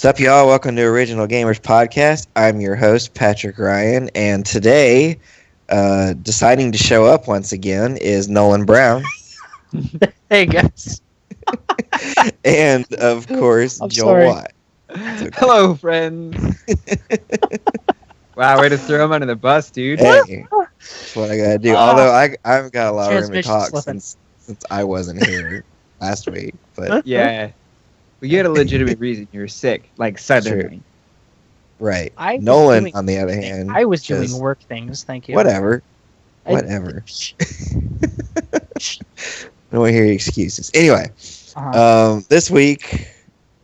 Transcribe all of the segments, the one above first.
Sup, y'all? Welcome to Original Gamers Podcast. I'm your host, Patrick Ryan, and today, deciding to show up once again is Nolan Brown. Hey, guys. And, of course, I'm Joel sorry. Watt. Okay. Hello, friends. Wow, way to throw him under the bus, dude. Hey, that's what I gotta do. Although I've got a lot of room to Transmission talk slipping. since I wasn't here last week. But Yeah. Well, you had a legitimate reason. You were sick, like suddenly. right, I was Nolan, doing- on the other hand, I was doing just work things, thank you. whatever. I- Whatever. No one hear your excuses. Anyway. Uh-huh. This week,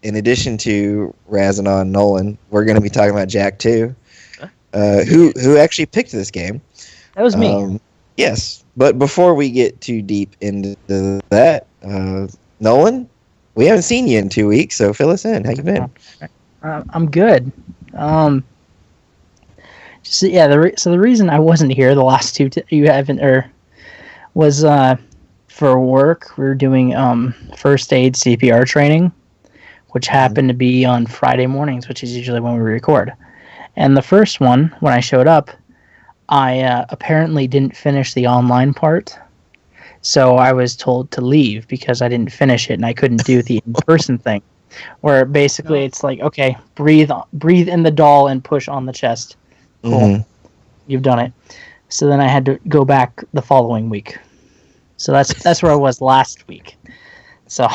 in addition to razzing on Nolan, we're going to be talking about Jak 2, who actually picked this game. That was me. Yes, but before we get too deep into that, Nolan, we haven't seen you in 2 weeks, so fill us in. How you been? I'm good. The reason I wasn't here the last two was for work. We were doing first aid CPR training, which happened to be on Friday mornings, which is usually when we record. And the first one, when I showed up, I apparently didn't finish the online part. So I was told to leave because I didn't finish it and I couldn't do the in-person thing. Where basically it's like, okay, breathe in the doll and push on the chest. Cool. Mhm. You've done it. So then I had to go back the following week. So that's where I was last week. So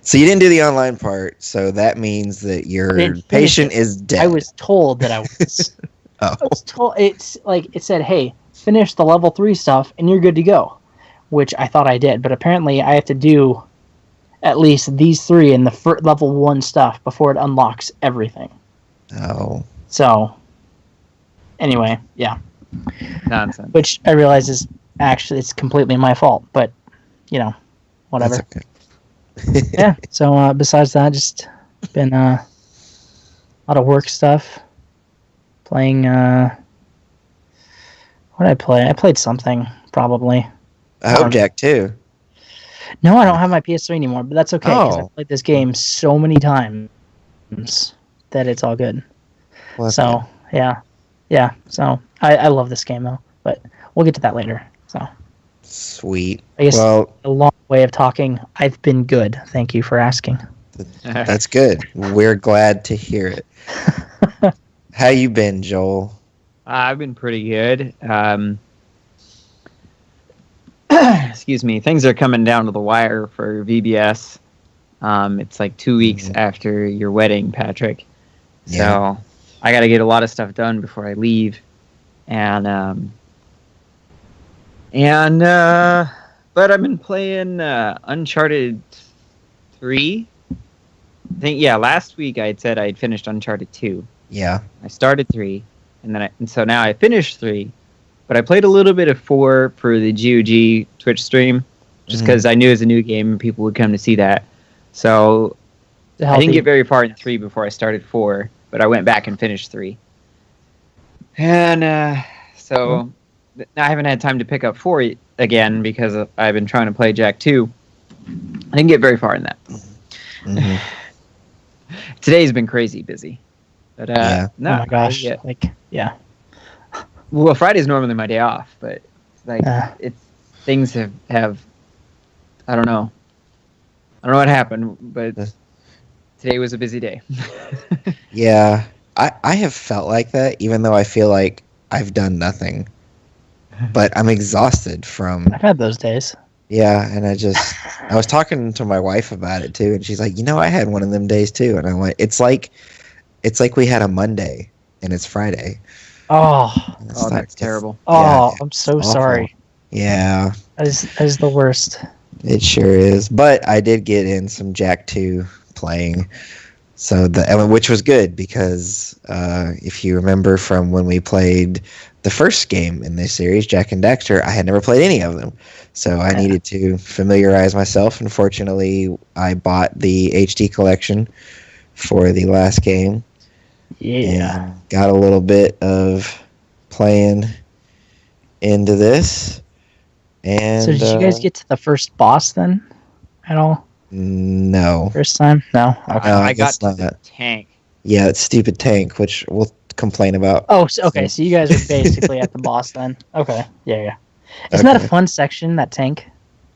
So you didn't do the online part, so that means that your didn't finish patient it. is dead. I was told that I was. Oh. I was told it said, "Hey, finish the level 3 stuff and you're good to go," which I thought I did, but apparently I have to do at least these 3 in the level 1 stuff before it unlocks everything. Oh. So anyway, yeah, Nonsense. which I realize is actually it's completely my fault, but whatever. That's okay. Yeah. So besides that, just been a lot of work stuff. Playing. What did I play? I played something probably. I hope Jak 2. No, I don't have my PS3 anymore, but that's okay because Oh. I played this game so many times that it's all good. Well, that's So yeah. So I love this game though, but we'll get to that later. So sweet. I guess Well, a long way of talking. I've been good. Thank you for asking. that's good. We're glad to hear it. How you been, Joel? I've been pretty good. Excuse me. Things are coming down to the wire for VBS. It's like 2 weeks after your wedding, Patrick. Yeah. So I got to get a lot of stuff done before I leave. But I've been playing Uncharted 3. I think, last week I had said I had finished Uncharted 2. Yeah. I started 3, and so now I finished 3, but I played a little bit of 4 for the GOG Twitch stream, just because I knew it was a new game and people would come to see that. So I didn't get very far in 3 before I started 4, but I went back and finished 3. And so I haven't had time to pick up 4 again because I've been trying to play Jak 2. I didn't get very far in that. Mhm. Today's been crazy busy. But Yeah. no, oh my gosh! yeah. Well, Friday's normally my day off, but things have I don't know what happened, but today was a busy day. Yeah. I have felt like that, even though I feel like I've done nothing. But I'm exhausted from... I've had those days. Yeah, and I was talking to my wife about it, too, and she's like, I had one of them days, too. And I'm like, it's like we had a Monday, and it's Friday. Oh, That's terrible. oh! Yeah, I'm so awful. sorry. Yeah, That is the worst. it sure is. But I did get in some Jak 2 playing, which was good because if you remember from when we played the first game in this series, Jak and Daxter, I had never played any of them. So I needed to familiarize myself. Unfortunately, I bought the HD collection for the last game. Yeah. And got a little bit of playing into this. And So did you guys get to the first boss then? At all? No. First time? No. Okay. No, I got that's to the not. tank. Yeah, that stupid tank, which we'll complain about. Oh, okay. So you guys are basically at the boss then. Okay. Yeah. Isn't that a fun section? That tank.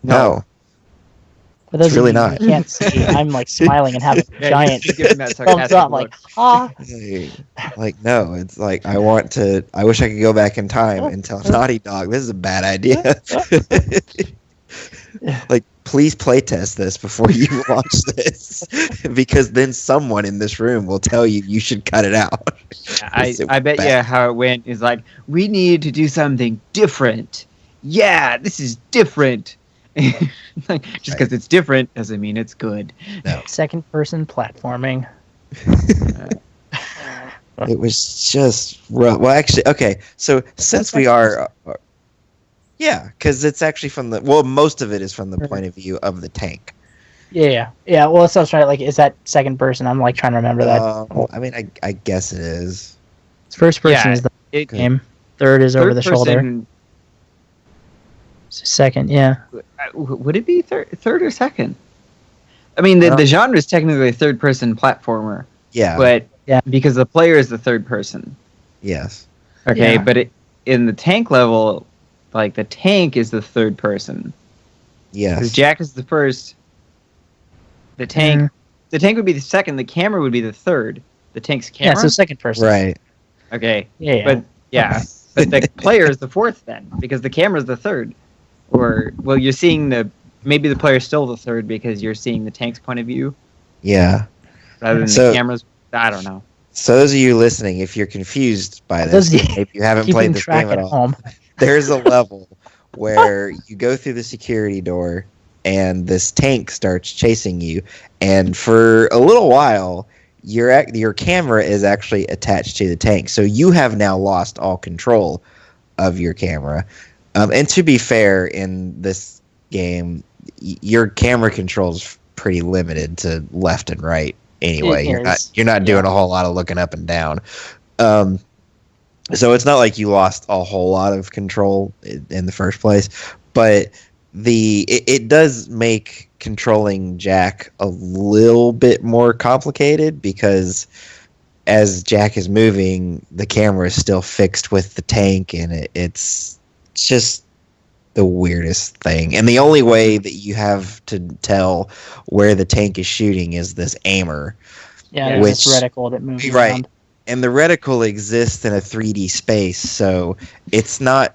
No. For those really of you not. who can't see, I'm like smiling and have a Yeah, giant he's giving that thumbs sarcastic up, look. like ah. Like no, it's like I wish I could go back in time and tell Naughty Dog this is a bad idea. Like, please playtest this before you launch this, because then someone in this room will tell you should cut it out. I bet you how it went is like, we need to do something different. Yeah, this is different. Like, just because it's different doesn't mean it's good. No. Second person platforming. It was just rough. Well, actually, okay. So since we are, yeah, because it's actually most of it is from the point of view of the tank. Yeah. Well, so I was trying to, like, is that second person? I'm like trying to remember that. I mean, I guess it is. First person is the game. Third is over the shoulder. Second, yeah. Would it be third or second? I mean, the genre is technically a third-person platformer. Yeah. But because the player is the third person. Yes. Okay, but in the tank level, like, the tank is the third person. Yes. Because Jak is the first. The tank would be the second. The camera would be the third. The tank's camera. Yeah, so second person. Right. Okay. Yeah. But the player is the fourth then, because the camera is the third. Or, well, you're seeing maybe the player's still the third because you're seeing the tank's point of view. Yeah. Rather than the camera's, I don't know. So those of you listening, if you're confused by this, maybe you haven't played this game at all, there's a level where you go through the security door and this tank starts chasing you, and for a little while, your camera is actually attached to the tank. So you have now lost all control of your camera. And to be fair, in this your camera control's pretty limited to left and right. Anyway, you're not doing a whole lot of looking up and down. So it's not like you lost a whole lot of control in the first place, but it does make controlling Jak a little bit more complicated, because as Jak is moving, the camera is still fixed with the tank, and it's just the weirdest thing. And the only way that you have to tell where the tank is shooting is this aimer. Yeah, which reticle that moves around. And the reticle exists in a 3D space, so it's not.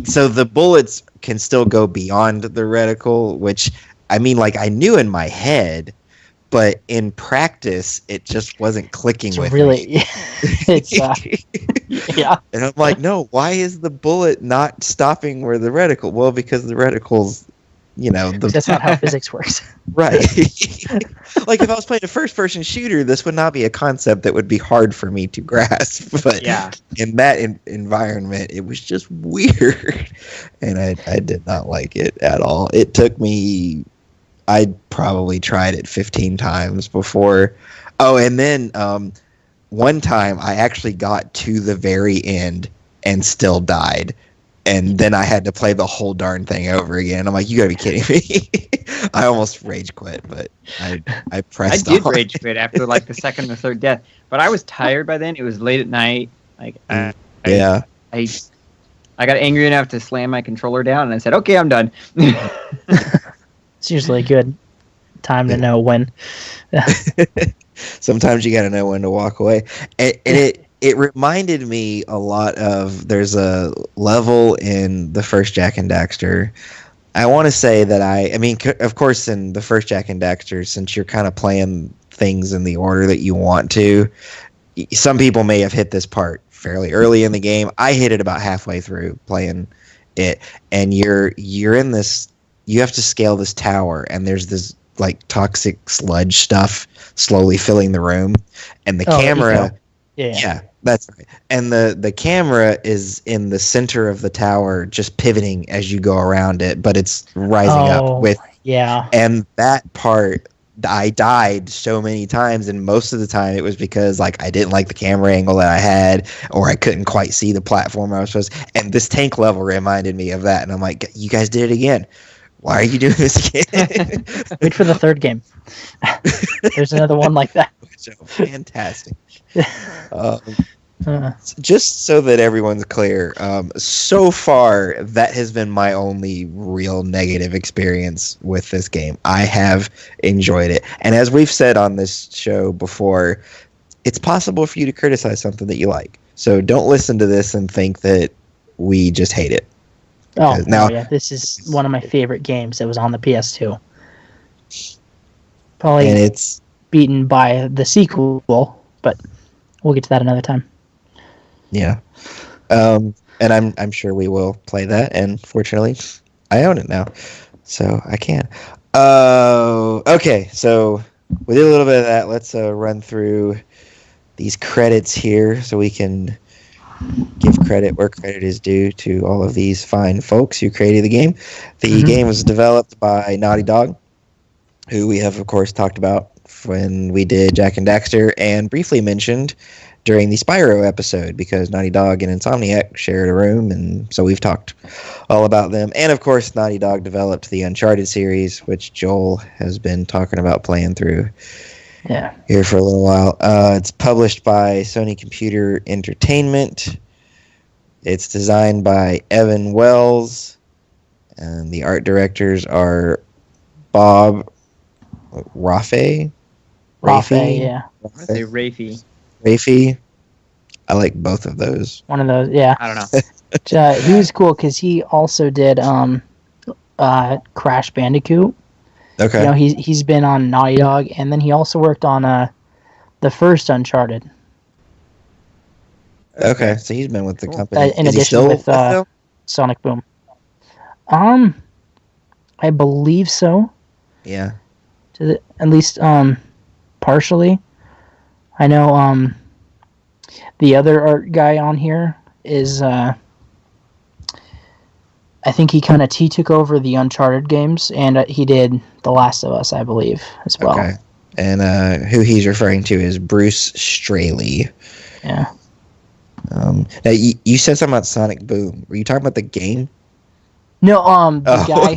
So the bullets can still go beyond the reticle, which, I mean, like, I knew in my head, but in practice, it just wasn't clicking with me. It's yeah. And I'm like, no, why is the bullet not stopping where the reticle? Well, because the reticle's, that's not how physics works. Right. Like, if I was playing a first-person shooter, this would not be a concept that would be hard for me to grasp. But in that environment, it was just weird, and I did not like it at all. It took me. I probably tried it 15 times before. Oh, and then one time I actually got to the very end and still died. And then I had to play the whole darn thing over again. I'm like, you gotta be kidding me. I almost rage quit, but I pressed on. I did rage quit after like the second or third death. But I was tired by then. It was late at night. Like, I got angry enough to slam my controller down, and I said, okay, I'm done. It's usually a good time to know when. Sometimes you got to know when to walk away. And it reminded me a lot of, there's a level in the first Jak and Daxter. I want to say that I mean, of course, in the first Jak and Daxter, since you're kind of playing things in the order that you want to, some people may have hit this part fairly early in the game. I hit it about halfway through playing it, and you're in this. You have to scale this tower, and there's this like toxic sludge stuff slowly filling the room, and the camera. Yeah, that's right. And the camera is in the center of the tower, just pivoting as you go around it, but it's rising up with. Yeah. And that part, I died so many times, and most of the time it was because like I didn't like the camera angle that I had, or I couldn't quite see the platform I was supposed to. And this tank level reminded me of that, and I'm like, you guys did it again. Why are you doing this again? Wait for the third game. There's another one like that. So fantastic. Um, Uh, just so that everyone's clear, so far that has been my only real negative experience with this game. I have enjoyed it, and as we've said on this show before, it's possible for you to criticize something that you like. So don't listen to this and think that we just hate it. oh, Now- yeah, this is one of my favorite games that was on the PS2. Probably And it's beaten by the sequel, but we'll get to that another time. yeah, and I'm sure we will play that. And fortunately, I own it now, so I can. Okay, so we did a little bit of that. Let's run through these credits here so we can give credit where credit is due to all of these fine folks who created the game. The game was developed by Naughty Dog, who we have, of course, talked about when we did Jak and Daxter and briefly mentioned during the Spyro episode because Naughty Dog and Insomniac shared a room, and so we've talked all about them. And, of course, Naughty Dog developed the Uncharted series, which Joel has been talking about playing through here for a little while. It's published by Sony Computer Entertainment. It's designed by Evan Wells, and the art directors are Bob Rafe. Yeah. I say Rafe. Rafe. I like both of those. One of those, yeah. I don't know. He was cool because he also did Crash Bandicoot. Okay. You know, he's been on Naughty Dog, and then he also worked on the first Uncharted. Okay, so he's been with the company. In Is he addition still with them? Sonic Boom. I believe so. Yeah. At least partially. I know the other art guy on here is I think he took over the Uncharted games, and he did The Last of Us, I believe, as well. Okay. And who he's referring to is Bruce Straley. Yeah. Now you said something about Sonic Boom. Were you talking about the game? No, the guy,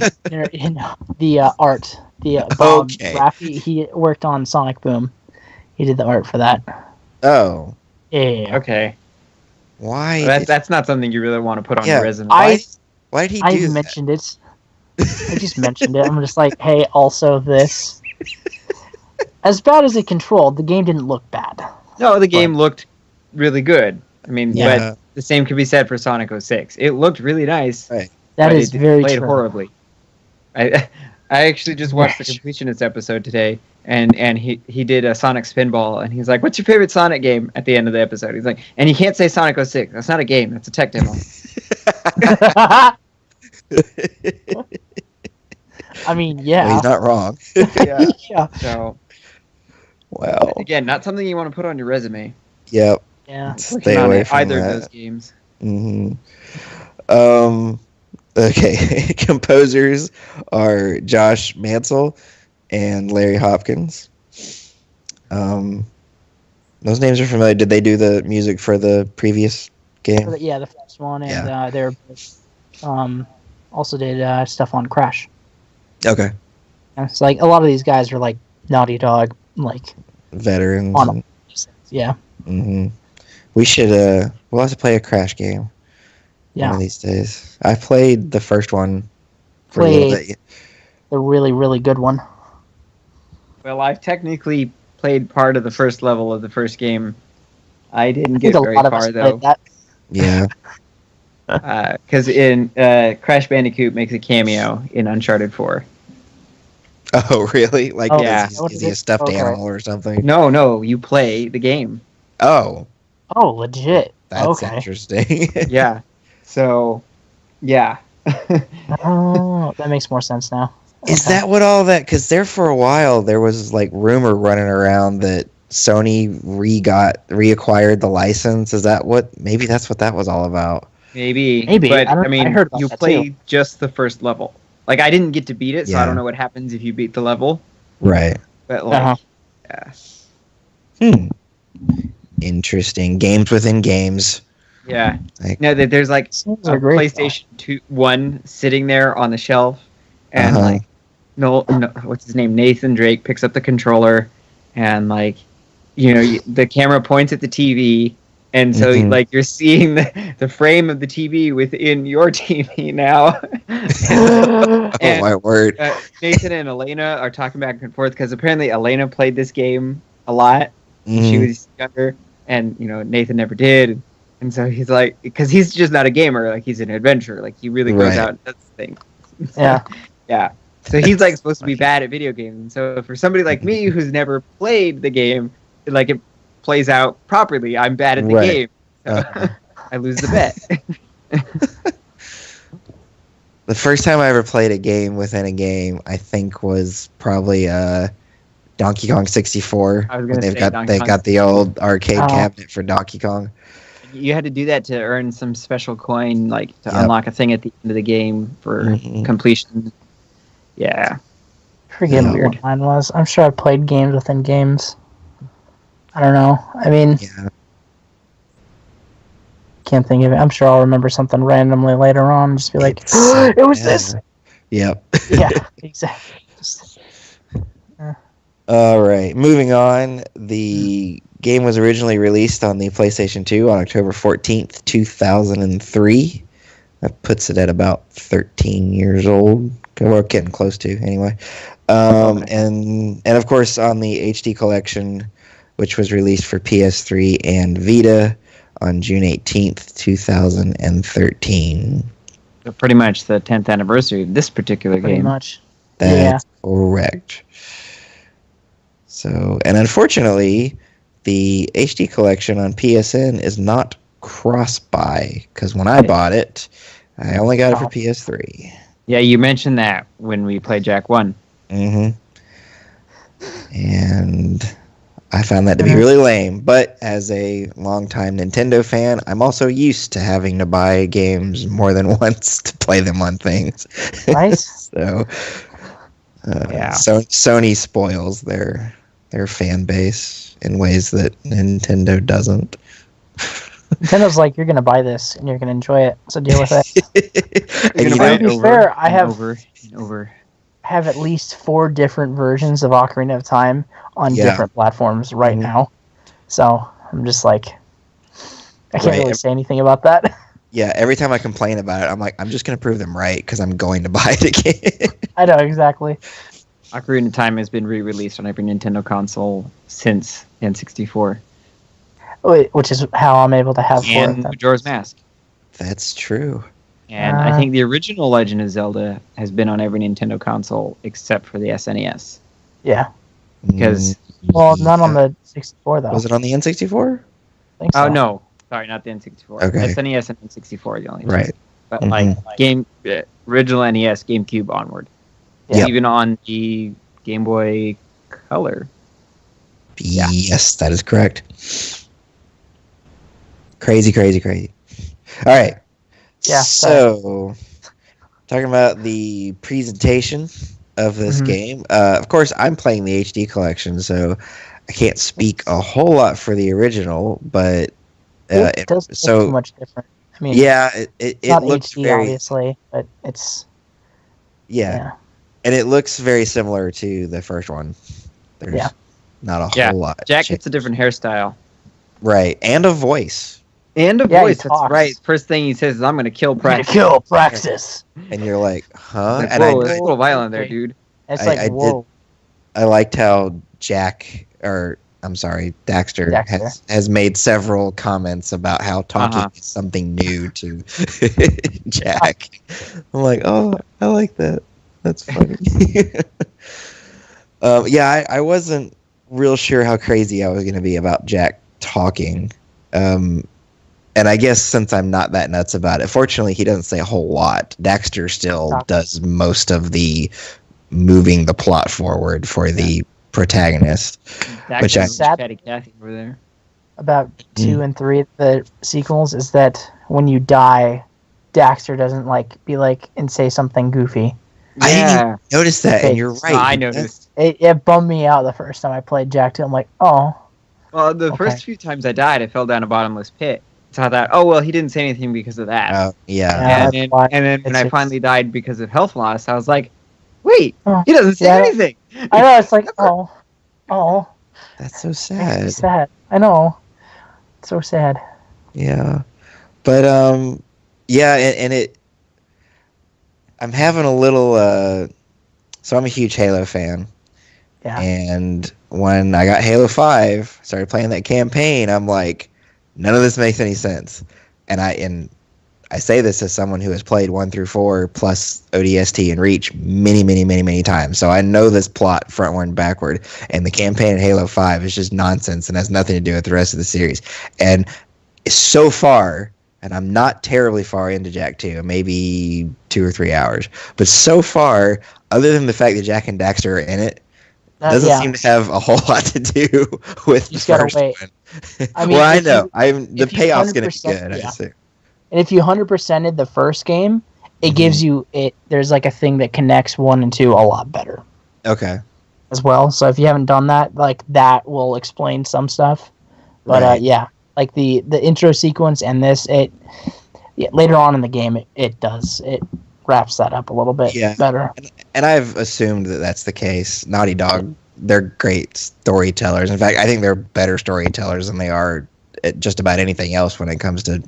the art, the Bob Raffi, he worked on Sonic Boom. He did the art for that. Oh. Yeah. Okay. Why? That's not something you really want to put on your resume. Why did he do I that? mentioned it. I just mentioned it. I'm just like, hey, also this. As bad as it controlled, the game didn't look bad. No, the game looked really good. I mean, Yeah. but the same could be said for Sonic 06. It looked really nice. Right. That but is it very played true. horribly. I actually just watched the completionist episode today, and he did a Sonic Spinball, and he's like, "What's your favorite Sonic game?" At the end of the episode, he's like, "And you can't say Sonic 06. That's not a game. That's a tech demo." I mean, Well, yeah. he's not wrong. Yeah. Yeah. So Wow. again, not something you want to put on your resume. Yep. Yeah. Stay Not away from either that. of those games. Mm-hmm. Okay. Composers are Josh Mansell and Larry Hopkins. Those names are familiar. Did they do the music for the previous game? Yeah, the first one, and they're also did stuff on Crash. Okay. And it's like a lot of these guys are like Naughty Dog, like Veterans. on yeah. Mm-hmm. We should. We'll have to play a Crash game one Yeah. of these days. I played the first one for a little bit. The really, really good one. Well, I've technically played part of the first level of the first game. I didn't I get think a very lot of us far though, played that. Yeah. because in Crash Bandicoot makes a cameo in Uncharted 4. Oh, really? Like, Oh, yeah. is he a stuffed Okay. animal or something? No, you play the game. Oh, Oh, legit. that's Okay. interesting. Yeah. So, yeah. Oh, that makes more sense now. Is Okay. that what all that? Because there for a while there was like rumor running around that Sony reacquired the license. Is that what? Maybe that's what that was all about. Maybe. Maybe. But, I mean, heard about you that, play too. just the first level. Like, I didn't get to beat it, so Yeah. I don't know what happens if you beat the level. Right. But, like, Uh-huh. Interesting. Games within games. yeah. Like- No, there's like Those a are great. PlayStation 1 sitting there on the shelf, and Uh-huh. like no, what's his name? Nathan Drake picks up the controller, and like, the camera points at the TV, and so Mhm. like you're seeing the frame of the TV within your TV now. Oh And my word. Nathan and Elena are talking back and forth because apparently Elena played this game a lot when she Mhm. was younger, and Nathan never did. And so he's like, because he's just not a gamer, like he's an adventurer, like he really goes Right. out and does things. Yeah. Yeah. So he's like supposed to be bad at video games. And so for somebody like me who's never played the game, like it plays out properly. I'm bad at the Right. game. So I lose the bet. The first time I ever played a game within a game, I think, was probably Donkey Kong 64. I was When gonna say they've Donkey Kong got the old arcade Oh. cabinet for Donkey Kong. You had to do that to earn some special coin, like to Yep. unlock a thing at the end of the game for Mhm. completion. Yeah. Forget Yeah. what mine was. I'm sure I played games within games. I don't know. I mean, Yeah. can't think of it. I'm sure I'll remember something randomly later on. Just be like, It's so it was bad. this. Yep. Yeah, exactly. Just, All right. Moving on. The game was originally released on the PlayStation 2 on October 14th, 2003. That puts it at about 13 years old. We're getting close to, anyway. And of course, on the HD collection, which was released for PS3 and Vita on June 18th, 2013. So pretty much the 10th anniversary of this particular pretty game. much. That's correct. So, and unfortunately, the HD collection on PSN is not cross-buy, because when I bought it, I only got it for PS3. Yeah, you mentioned that when we played Jak 1. Mm-hmm. And I found that to be really lame, but as a longtime Nintendo fan, I'm also used to having to buy games more than once to play them on things. Right? So, Yeah. so Sony spoils their fan base in ways that Nintendo doesn't. Nintendo's like, you're gonna buy this and you're gonna enjoy it, so deal with it. And You're you gonna buy know, it to be over fair, I and have- over and over. Have at least 4 different versions of Ocarina of Time on Yeah. different platforms right Mhm. now. So I'm just like, I can't Right. really say anything about that. yeah, every time I complain about it, I'm like, I'm just going to prove them right because I'm going to buy it again. I know exactly. Ocarina of Time has been re-released on every Nintendo console since N64. Which is how I'm able to have 4 of And them. Majora's Mask. That's true. And I think the original Legend of Zelda has been on every Nintendo console except for the SNES. Yeah. Because- Well, not on the 64 though. Was it on the N64? I think so. Oh, no. Sorry, not the N64. Okay. SNES and N64 are the only two. Right. But Mhm. original NES, GameCube onward. Yeah. Yep. Even on the Game Boy Color. Yeah. Yes, that is correct. Crazy, crazy, crazy. All right. Yeah, So, talking about the presentation of this Mhm. game. Of course, I'm playing the HD collection, so I can't speak a whole lot for the original, but It doesn't look too much different. I mean, yeah, it it's not looks HD very obviously, but it's yeah, and it looks very similar to the first one. There's Yeah. not a Yeah, whole lot. Jak cha- gets a different hairstyle. right, and a voice, And a Yeah, he voice, that's talks. right. First thing he says is, I'm going to kill I'm gonna Praxis. kill Praxis. and you're like, huh? Like, And whoa, it's a little violent there, Wait. dude. It's I- like, I did- whoa. I liked how Daxter has made several comments about how talking Uh-huh. is something new to Jak. I'm like, oh, I like that. That's funny. Yeah, I wasn't real sure how crazy I was going to be about Jak talking. And I guess since I'm not that nuts about it, fortunately, he doesn't say a whole lot. Daxter still does most of the moving the plot forward for the protagonist. Which I- Fatty Cathy over there. About 2 and 3, the sequels, is that when you die, Daxter doesn't be like and say something goofy. I didn't Yeah. even notice that, and you're right. No, I He noticed. It bummed me out the first time I played Jak 2. I'm like, oh, Well, the Okay. first few times I died, I fell down a bottomless pit. So I thought, oh, well, he didn't say anything because of that. does. Yeah. Yeah. and that's why then when I it's- finally died because of health loss, I was like, Wait, Oh, he doesn't say yeah. anything. I know. It's like, oh, That's so makes me sad. sad. I know. It's so sad. Yeah. But yeah, and it I'm having a little so I'm a huge Halo fan. Yeah. And when I got Halo 5, started playing that campaign, I'm like, none of this makes any sense. And I say this as someone who has played 1 through 4 plus ODST and Reach many, many, many, many times. So I know this plot frontward and backward. And the campaign in Halo 5 is just nonsense and has nothing to do with the rest of the series. And so far, and I'm not terribly far into Jak 2, maybe 2 or 3 hours, but so far, other than the fact that Jak and Daxter are in it, doesn't seem to have a whole lot to do with the first one. I mean, well, I know. The payoff's going to be good. Yeah. And if you 100%ed the first game, it gives you it. There's like a thing that connects 1 and 2 a lot better. Okay. As well, so if you haven't done that, like that will explain some stuff. But right. Yeah, like the intro sequence and this, later on in the game, it wraps that up a little bit better. And I've assumed that that's the case. Naughty Dog, they're great storytellers. In fact, I think they're better storytellers than they are at just about anything else when it comes to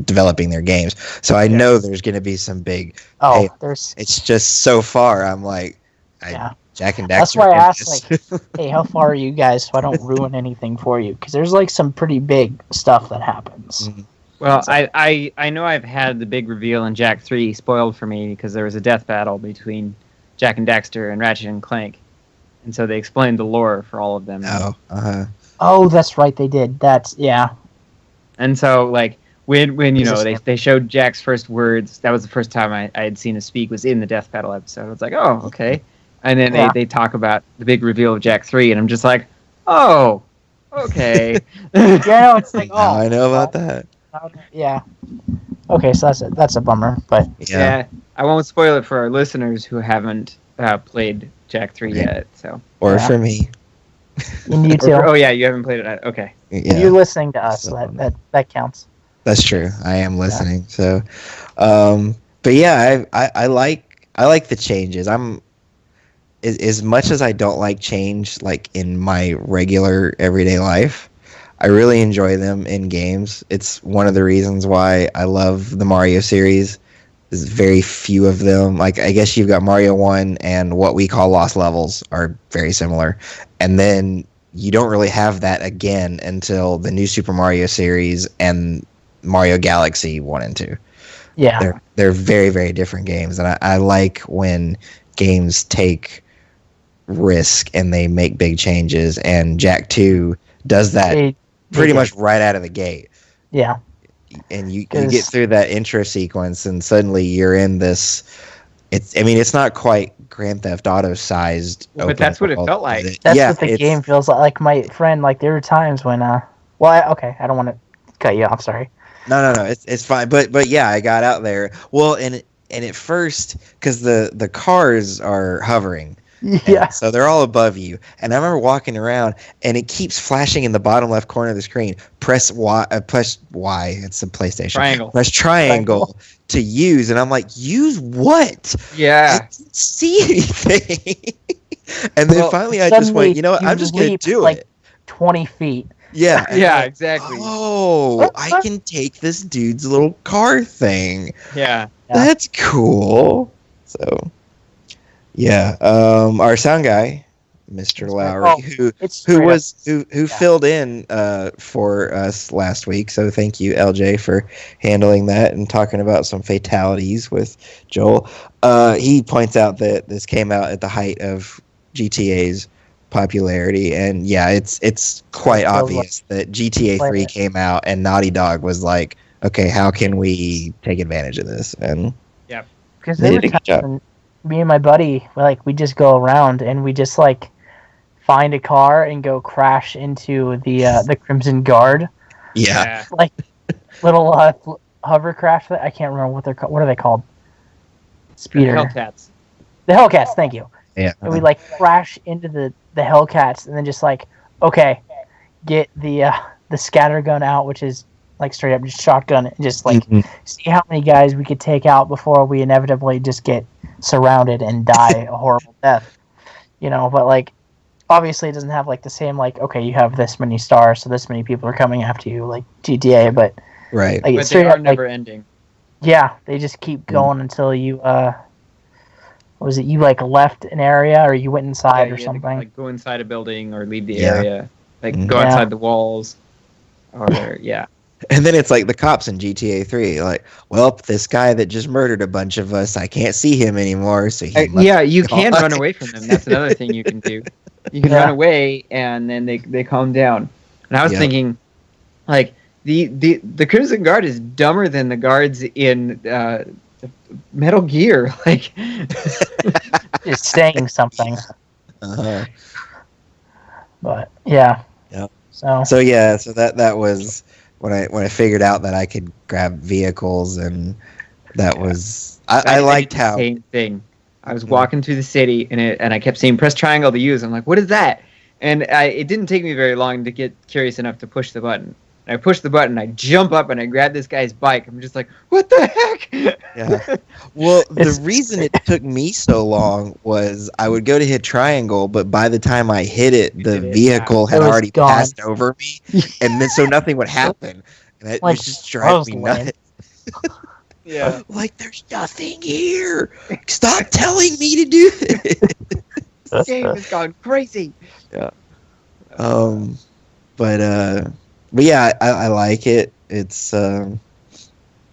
developing their games. So I know there's going to be some big. It's just so far. I'm like, Jak and Daxter. That's why I asked, like, hey, how far are you guys, so I don't ruin anything for you? Because there's like some pretty big stuff that happens. Mm-hmm. Well, I know I've had the big reveal in Jak 3 spoiled for me because there was a death battle between Jak and Daxter and Ratchet and Clank. And so they explained the lore for all of them. Oh, that's right, they did. And so, like, when they showed Jack's first words, that was the first time I had seen him speak, was in the death battle episode. I was like, oh, okay. And then they talk about the big reveal of Jak 3, and I'm just like, oh, okay. It's like, I know about that. Yeah. Okay, so that's a bummer, but yeah, I won't spoil it for our listeners who haven't played Jak 3 yet. So for me. And you too. You haven't played it. Okay. Yeah. You're listening to us, so that counts. That's true. I am listening. So, but yeah, I like the changes. I'm as much as I don't like change, like in my regular everyday life, I really enjoy them in games. It's one of the reasons why I love the Mario series. There's very few of them. Like, I guess you've got Mario 1 and what we call Lost Levels are very similar. And then you don't really have that again until the new Super Mario series and Mario Galaxy 1 and 2. Yeah. They're very, very different games. And I like when games take risk and they make big changes. And Jak 2 does that pretty much right out of the gate. Yeah. And you get through that intro sequence and suddenly you're in this. It's not quite Grand Theft Auto sized. But that's what it felt like. That's what the game feels like. Like my friend, like there were times when I don't want to cut you off. Sorry. No. It's fine. But yeah, I got out there. Well, and at first, because the cars are hovering. Yeah. So they're all above you. And I remember walking around, and it keeps flashing in the bottom left corner of the screen. Press Y. It's a PlayStation. Triangle. Press triangle to use. And I'm like, use what? Yeah. I didn't see anything. And then finally I just went, you know what? I'm just going to do like it. 20 feet. Yeah. Yeah, exactly. Oh, I can take this dude's little car thing. Yeah. That's cool. So... yeah, our sound guy, Mr. Lowry, who filled in for us last week. So thank you, LJ, for handling that and talking about some fatalities with Joel. He points out that this came out at the height of GTA's popularity, and yeah, it's quite obvious that GTA 3 came out and Naughty Dog was like, okay, how can we take advantage of this? And yeah, because they did a good job. Me and my buddy, we just go around and we just like find a car and go crash into the Crimson Guard. Yeah. Like little hovercraft. I can't remember what they're called. What are they called? Speeder. Hellcats. The Hellcats. Thank you. Yeah. And we like crash into the Hellcats and then just like, okay, get the scatter gun out, which is like straight up just shotgun it, just like Mhm. see how many guys we could take out before we inevitably just get surrounded and die a horrible death. But like obviously it doesn't have like the same like okay, you have this many stars, so this many people are coming after you like GTA, but Right. like But it's they straight are up never like ending. yeah, they just keep going until you what was it, you like left an area or you went inside Yeah, or you had to, something. like go inside a building or leave the Yeah. area, like Mhm. go Yeah. outside the walls, or yeah. And then it's like the cops in GTA 3, like, well, this guy that just murdered a bunch of us, I can't see him anymore, so he must Yeah, you be can gone. run away from them. That's another thing you can do. You can Yeah. run away, and then they calm down. And I was Yep. thinking, like the Crimson Guard is dumber than the guards in Metal Gear. Like, Just saying something. Uh-huh. But yeah. Yep. So So yeah, so that was when I figured out that I could grab vehicles, and that was I did liked the how same thing. I was Mhm. walking through the city, and I kept saying press triangle to use. I'm like, what is that? And it didn't take me very long to get curious enough to push the button. And I push the button, I jump up, and I grab this guy's bike. I'm just like, what the heck? Yeah. Well, the It's- reason it took me so long was I would go to hit triangle, but by the time I hit it, You the did it, vehicle yeah. had It was already gone. passed over me, and then so nothing would happen. And it Like, was just that driving was me lame. nuts. Yeah. Like, there's nothing here. Stop telling me to do it. This game has gone crazy. Um, but yeah, I like it. It's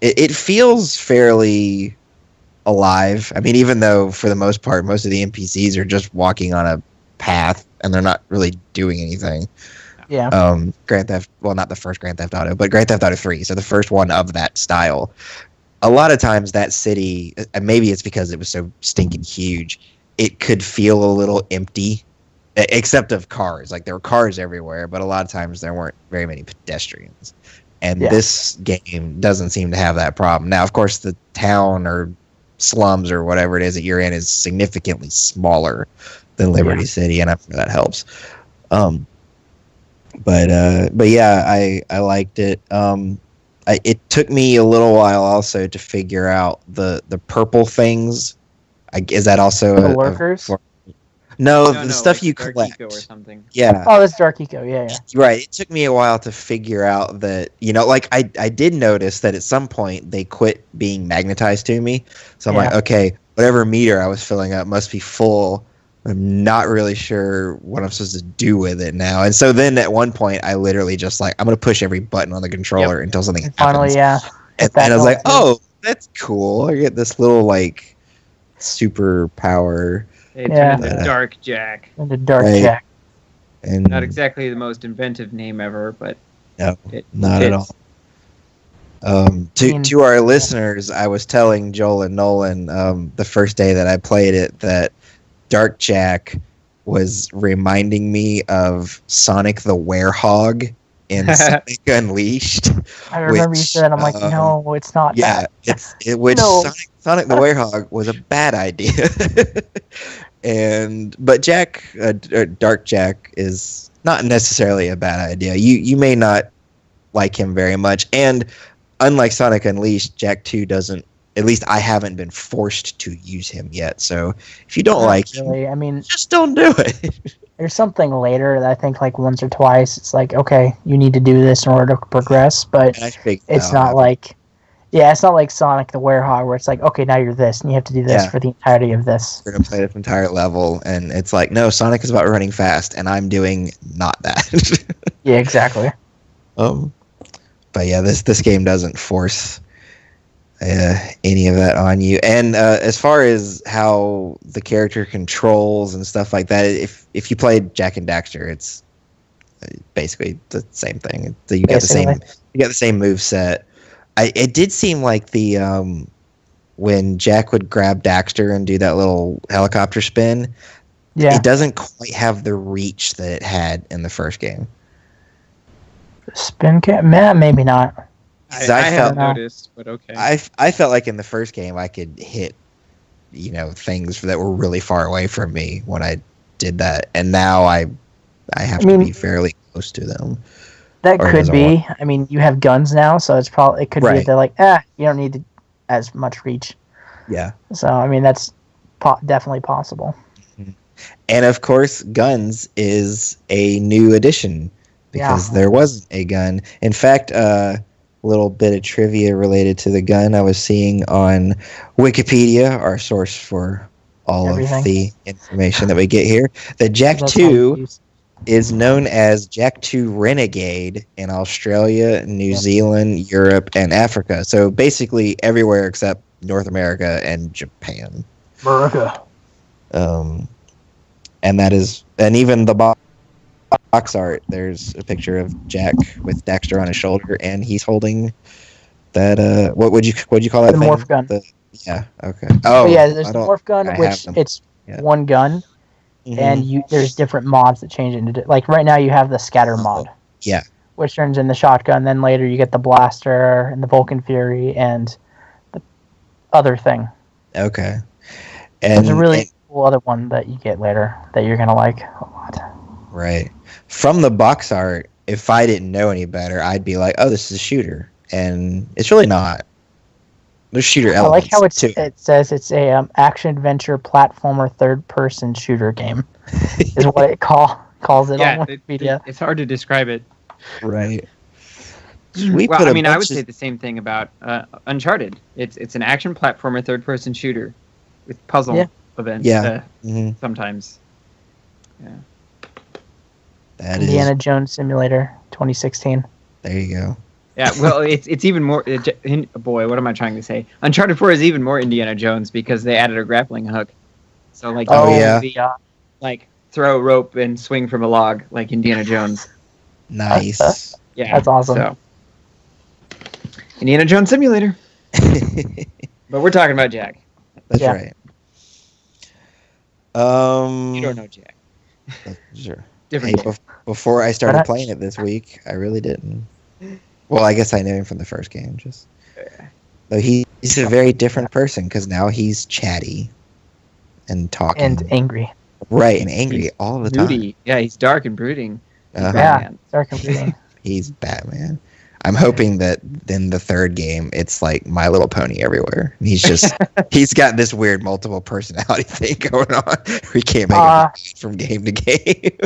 it feels fairly alive. I mean, even though for the most part, most of the NPCs are just walking on a path and they're not really doing anything. yeah. Grand Theft, well, not the first Grand Theft Auto, but Grand Theft Auto 3, so the first one of that style. A lot of times that city, and maybe it's because it was so stinking huge, it could feel a little empty, except of cars. Like, there were cars everywhere, but a lot of times there weren't very many pedestrians. And Yeah. this game doesn't seem to have that problem. Now, of course, the town or slums or whatever it is that you're in is significantly smaller than Liberty City, and I'm sure that helps. But yeah, I liked it. It took me a little while also to figure out the purple things. Is that also The lurkers? No, No, the stuff like you Dark collect. Eco or something. Yeah, Oh, that's Dark Eco. Yeah. right. It took me a while to figure out that, like I did notice that at some point they quit being magnetized to me. So I'm like, Yeah. okay, whatever meter I was filling up must be full. I'm not really sure what I'm supposed to do with it now. And so then at one point I literally just like, I'm going to push every button on the controller until something And happens. finally, yeah. And that I was like, noise. oh, that's cool. I get this little like super power. They Yeah. turned into Dark Jack. The Dark Right. Jack. And Not exactly the most inventive name ever, but No, it not at fits. all. To our listeners, I was telling Joel and Nolan the first day that I played it that Dark Jack was reminding me of Sonic the Werehog in Sonic Unleashed. I remember you which, said that. I'm like, no, it's not Yeah, that. which No. Sonic the Werehog was a bad idea. But Dark Jack is not necessarily a bad idea. You may not like him very much, and unlike Sonic Unleashed, Jack 2 doesn't. At least I haven't been forced to use him yet. So if you don't Not like him, really. I mean, just don't do it. there's something later that I think like once or twice it's like, okay, you need to do this in order to progress, but And I figured it's that'll not happen. like, yeah, it's not like Sonic the Werehog where it's like, okay, now you're this and you have to do this Yeah. for the entirety of this. We're gonna play this entire level, and it's like, no, Sonic is about running fast, and I'm doing not that. Yeah, exactly. But yeah, this game doesn't force any of that on you. And as far as how the character controls and stuff like that, if you played Jak and Daxter, it's basically the same thing. You got the same move set. It did seem like the when Jack would grab Daxter and do that little helicopter spin, Yeah. it doesn't quite have the reach that it had in the first game. Spin cap? Man, maybe not. I, So I I haven't felt- noticed, but okay. I felt like in the first game I could hit, things that were really far away from me when I did that, and now I have to mean- be fairly close to them. That Or could does it be. work? I mean, you have guns now, so it could be Right. they're like, you don't need as much reach. Yeah. So I mean, that's definitely possible. And of course, guns is a new addition because Yeah. there wasn't a gun. In fact, a little bit of trivia related to the gun I was seeing on Wikipedia, our source for all Everything. of the information that we get here. The Jak That's all you 2 use. is known as Jak 2 Renegade in Australia, New Yeah. Zealand, Europe, and Africa. So basically everywhere except North America and Japan. America. And that is, and even the box art, there's a picture of Jak with Daxter on his shoulder, and he's holding that. What would you call that The thing? morph gun. Yeah. Okay. Oh Oh yeah, there's I the don't- morph gun, I have which them. it's Yeah. one gun, Mhm. and there's different mods that change it into. Like right now, you have the scatter mod, Yeah. which turns in the shotgun. Then later, you get the blaster and the Vulcan Fury and the other thing. Okay. There's a And really cool other one that you get later that you're gonna like a lot. right from the box art, if I didn't know any better, I'd be like, "Oh, this is a shooter," and it's really not. There's shooter I like elements how too. it says it's a action adventure platformer third person shooter game. Is what it calls it on Wikipedia. It's hard to describe it. Right. Well, I mean, I would say the same thing about Uncharted. It's an action platformer, third-person shooter with puzzle events. Yeah. Mhm. Sometimes. Yeah. That Indiana is. Jones Simulator 2016. There you go. Yeah. Well, it's even more. Boy, what am I trying to say? Uncharted 4 is even more Indiana Jones because they added a grappling hook. So like, Oh, you yeah. can be, like throw a rope and swing from a log like Indiana Jones. Nice. Yeah. That's awesome. So. Indiana Jones Simulator. But we're talking about Jak. That's Yeah. right. You don't know Jak. Sure. Different. Hey, before I started But playing it this week, I really didn't. Well, I guess I knew him from the first game. Just though he's a very different person because now he's chatty and talking And angry. right and angry He's all the time. Moody. Yeah, he's dark and brooding. Uh-huh. Yeah, Batman. start competing. He's Batman. I'm hoping that in the third game, it's like My Little Pony everywhere. He's just he's got this weird multiple personality thing going on. We can't make him from game to game.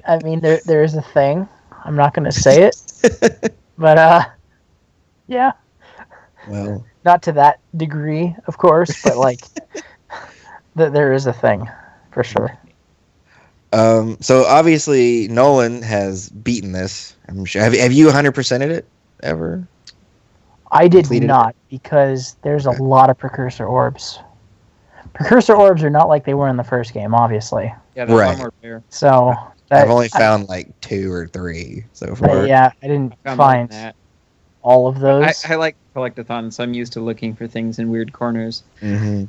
I mean, there is a thing. I'm not going to say it, but yeah, Well, not to that degree, of course, but like there is a thing for sure. so obviously Nolan has beaten this. I'm sure. Have you 100%ed it ever? I did Completed it? not because there's a lot of precursor orbs. Precursor orbs are not like they were in the first game, obviously. Yeah, there's Right. one more pair. So I've only found like 2 or 3 so far. yeah, I didn't Found more than find that. all of those. I like collectathons, so I'm used to looking for things in weird corners. Mm-hmm.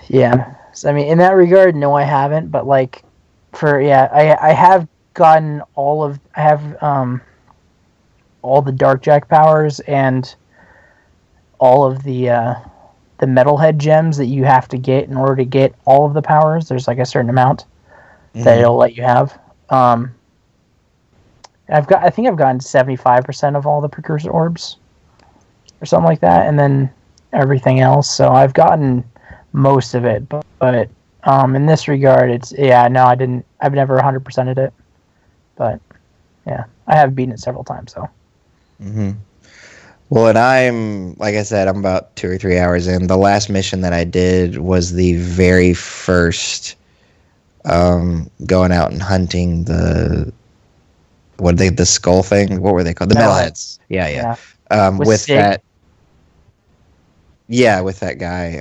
Yeah. So, I mean, in that regard, no, I haven't. But like, I have gotten I have all the Dark Jack powers and all of the Metalhead gems that you have to get in order to get all of the powers. There's like a certain amount that it'll let you have. I think I've gotten 75% of all the precursor orbs, or something like that, and then everything else. So I've gotten most of it, but in this regard, I didn't. I've never 100%ed it, but yeah, I have beaten it several times. So. Mm-hmm. Well, and I'm, like I said, I'm about 2 or 3 hours in. The last mission that I did was the very first going out and hunting the skull thing. What were they called? The metalheads. Yeah. With Sig. that. Yeah, with that guy.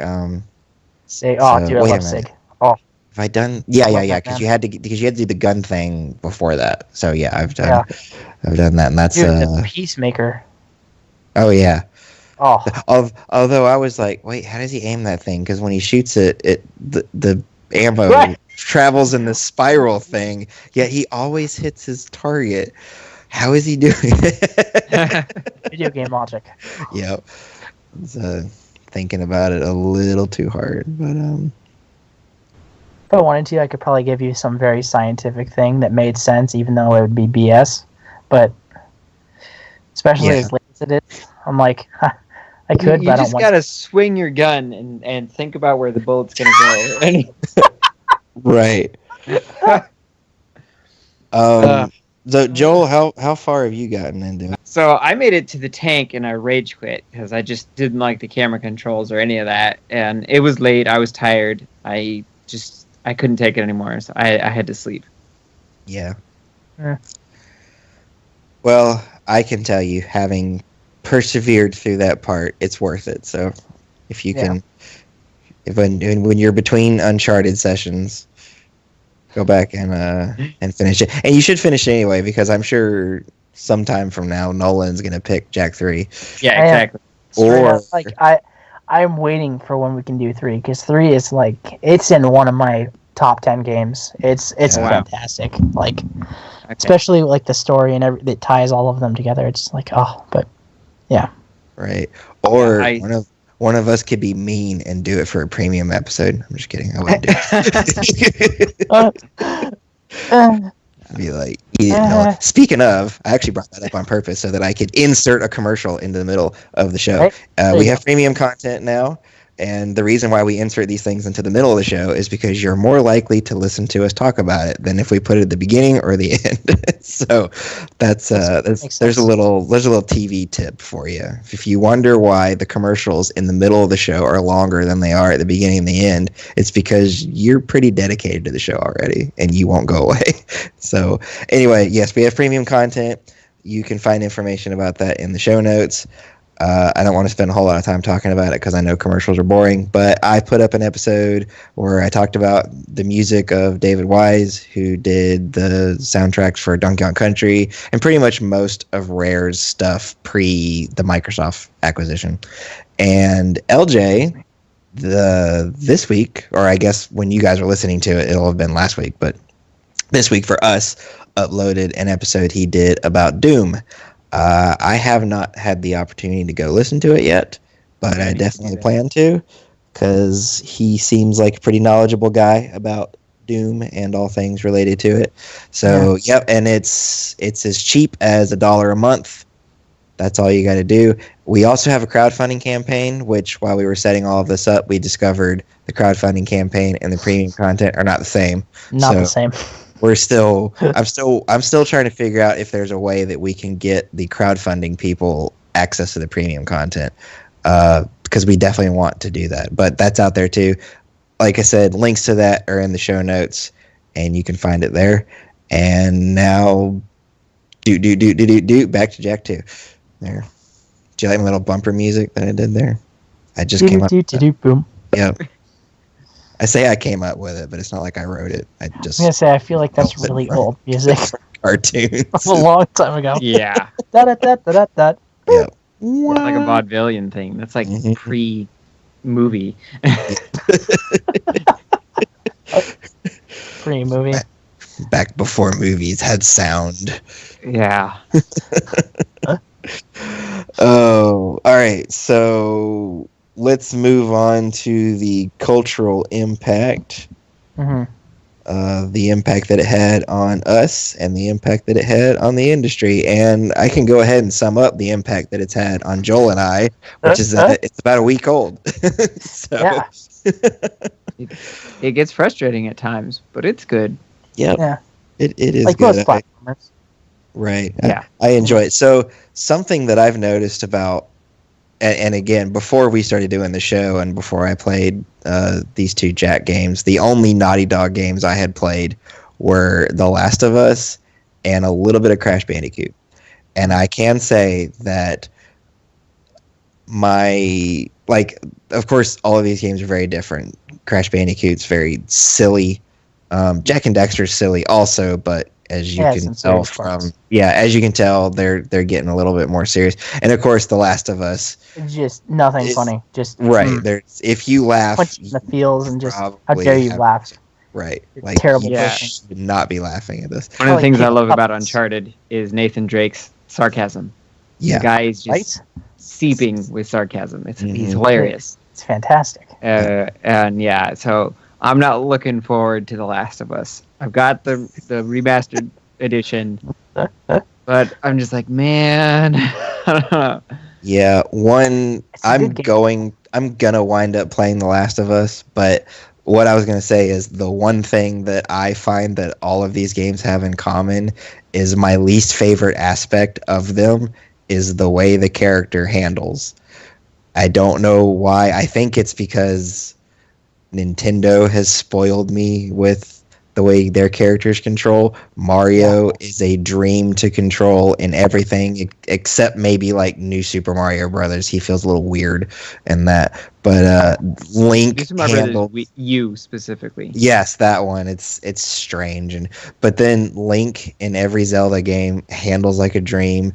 Sig. So, Oh, dude, I wait a love minute. Sig. Oh, Have I done? Yeah. love that, Because man. you had to do the gun thing before that. So yeah, I've done that, and that's dude, the Peacemaker. oh yeah. Oh, Although I was like, wait, how does he aim that thing? Because when he shoots it, the ammo Right. travels in the spiral thing. Yet he always hits his target. How is he doing it? video game logic. Yep. So, thinking about it a little too hard, but If I wanted to, I could probably give you some very scientific thing that made sense, even though it would be BS. But especially Yeah. as late as it is. I'm like, I could, You but I don't just want gotta swing your gun and think about where the bullet's gonna go. Right. So Joel, how far have you gotten into it? So I made it to the tank and I rage quit because I just didn't like the camera controls or any of that. And it was late. I was tired. I couldn't take it anymore. So I had to sleep. Yeah. Yeah. Well, I can tell you, having persevered through that part, it's worth it. So if you can, when you're between Uncharted sessions, go back and finish it. And you should finish it anyway, because I'm sure sometime from now Nolan's gonna pick Jak 3. Yeah, exactly. straight Or up, like I'm waiting for when we can do 3, because 3 is like, it's in one of my top 10 games. It's Wow. fantastic. Like, Okay. especially like the story and that ties all of them together. It's like, but right, or Yeah, one of us could be mean and do it for a premium episode. I'm just kidding. I wouldn't do it. Be like, you didn't know it. Speaking of, I actually brought that up on purpose so that I could insert a commercial into the middle of the show. Right. We have premium content now, and the reason why we insert these things into the middle of the show is because you're more likely to listen to us talk about it than if we put it at the beginning or the end. So that's there's a little TV tip for you. If you wonder why the commercials in the middle of the show are longer than they are at the beginning and the end, it's because you're pretty dedicated to the show already and you won't go away. So anyway, yes, we have premium content. You can find information about that in the show notes. I don't want to spend a whole lot of time talking about it because I know commercials are boring, but I put up an episode where I talked about the music of David Wise, who did the soundtracks for Donkey Kong Country and pretty much most of Rare's stuff pre the Microsoft acquisition. And LJ, this week, or I guess when you guys are listening to it, it'll have been last week, but this week for us, uploaded an episode he did about Doom. I have not had the opportunity to go listen to it yet, but I definitely plan to, because he seems like a pretty knowledgeable guy about Doom and all things related to it. So, yep, and it's as cheap as $1 a month. That's all you got to do. We also have a crowdfunding campaign, which while we were setting all of this up, we discovered the crowdfunding campaign and the premium content are not the same. not the same. I'm still trying to figure out if there's a way that we can get the crowdfunding people access to the premium content, because we definitely want to do that. But that's out there too. Like I said, links to that are in the show notes, and you can find it there. And now, back to Jak 2. There. Do you like my little bumper music that I did there? I just came up. Boom. Yep. I say I came up with it, but it's not like I wrote it. I just. I'm gonna say I feel like that's really old music. Cartoons. A long time ago. Yeah. Da da da da da. Yep. It's like a vaudevillian thing. That's like pre-movie. Pre-movie. Back before movies had sound. Yeah. Oh, all right. So let's move on to the cultural impact. Mm-hmm. The impact that it had on us and the impact that it had on the industry. And I can go ahead and sum up the impact that it's had on Joel and I, which is that it's about a week old. So Yeah. It gets frustrating at times, but it's good. Yep. Yeah. It is Like good. most platformers. Right. Yeah. I enjoy it. So something that I've noticed about, and again, before we started doing the show and before I played these two Jak games, the only Naughty Dog games I had played were The Last of Us and a little bit of Crash Bandicoot. And I can say that of course, all of these games are very different. Crash Bandicoot's very silly. Jak and Daxter's silly also, but as you can tell they're getting a little bit more serious. And of course, The Last of Us, Just nothing funny. Just right. There's if you laugh, punch in the feels and just how probably dare you laugh? Right, Like terrible. Yeah. should not be laughing at this. One of the Like things I kick love about puppets. Uncharted is Nathan Drake's sarcasm. Yeah, The guy is just Right? seeping with sarcasm. He's Mhm. hilarious. It's fantastic. And yeah, so I'm not looking forward to The Last of Us. I've got the remastered edition, But I'm just like, man, I don't know. Yeah, It's a good game. I'm gonna wind up playing The Last of Us, but what I was gonna say is the one thing that I find that all of these games have in common is my least favorite aspect of them is the way the character handles. I don't know why. I think it's because Nintendo has spoiled me with the way their characters control. Mario is a dream to control in everything except maybe like New Super Mario Brothers. He feels a little weird in that. But Link Just my handle. brothers, you specifically. Yes, that one. It's strange, but then Link in every Zelda game handles like a dream,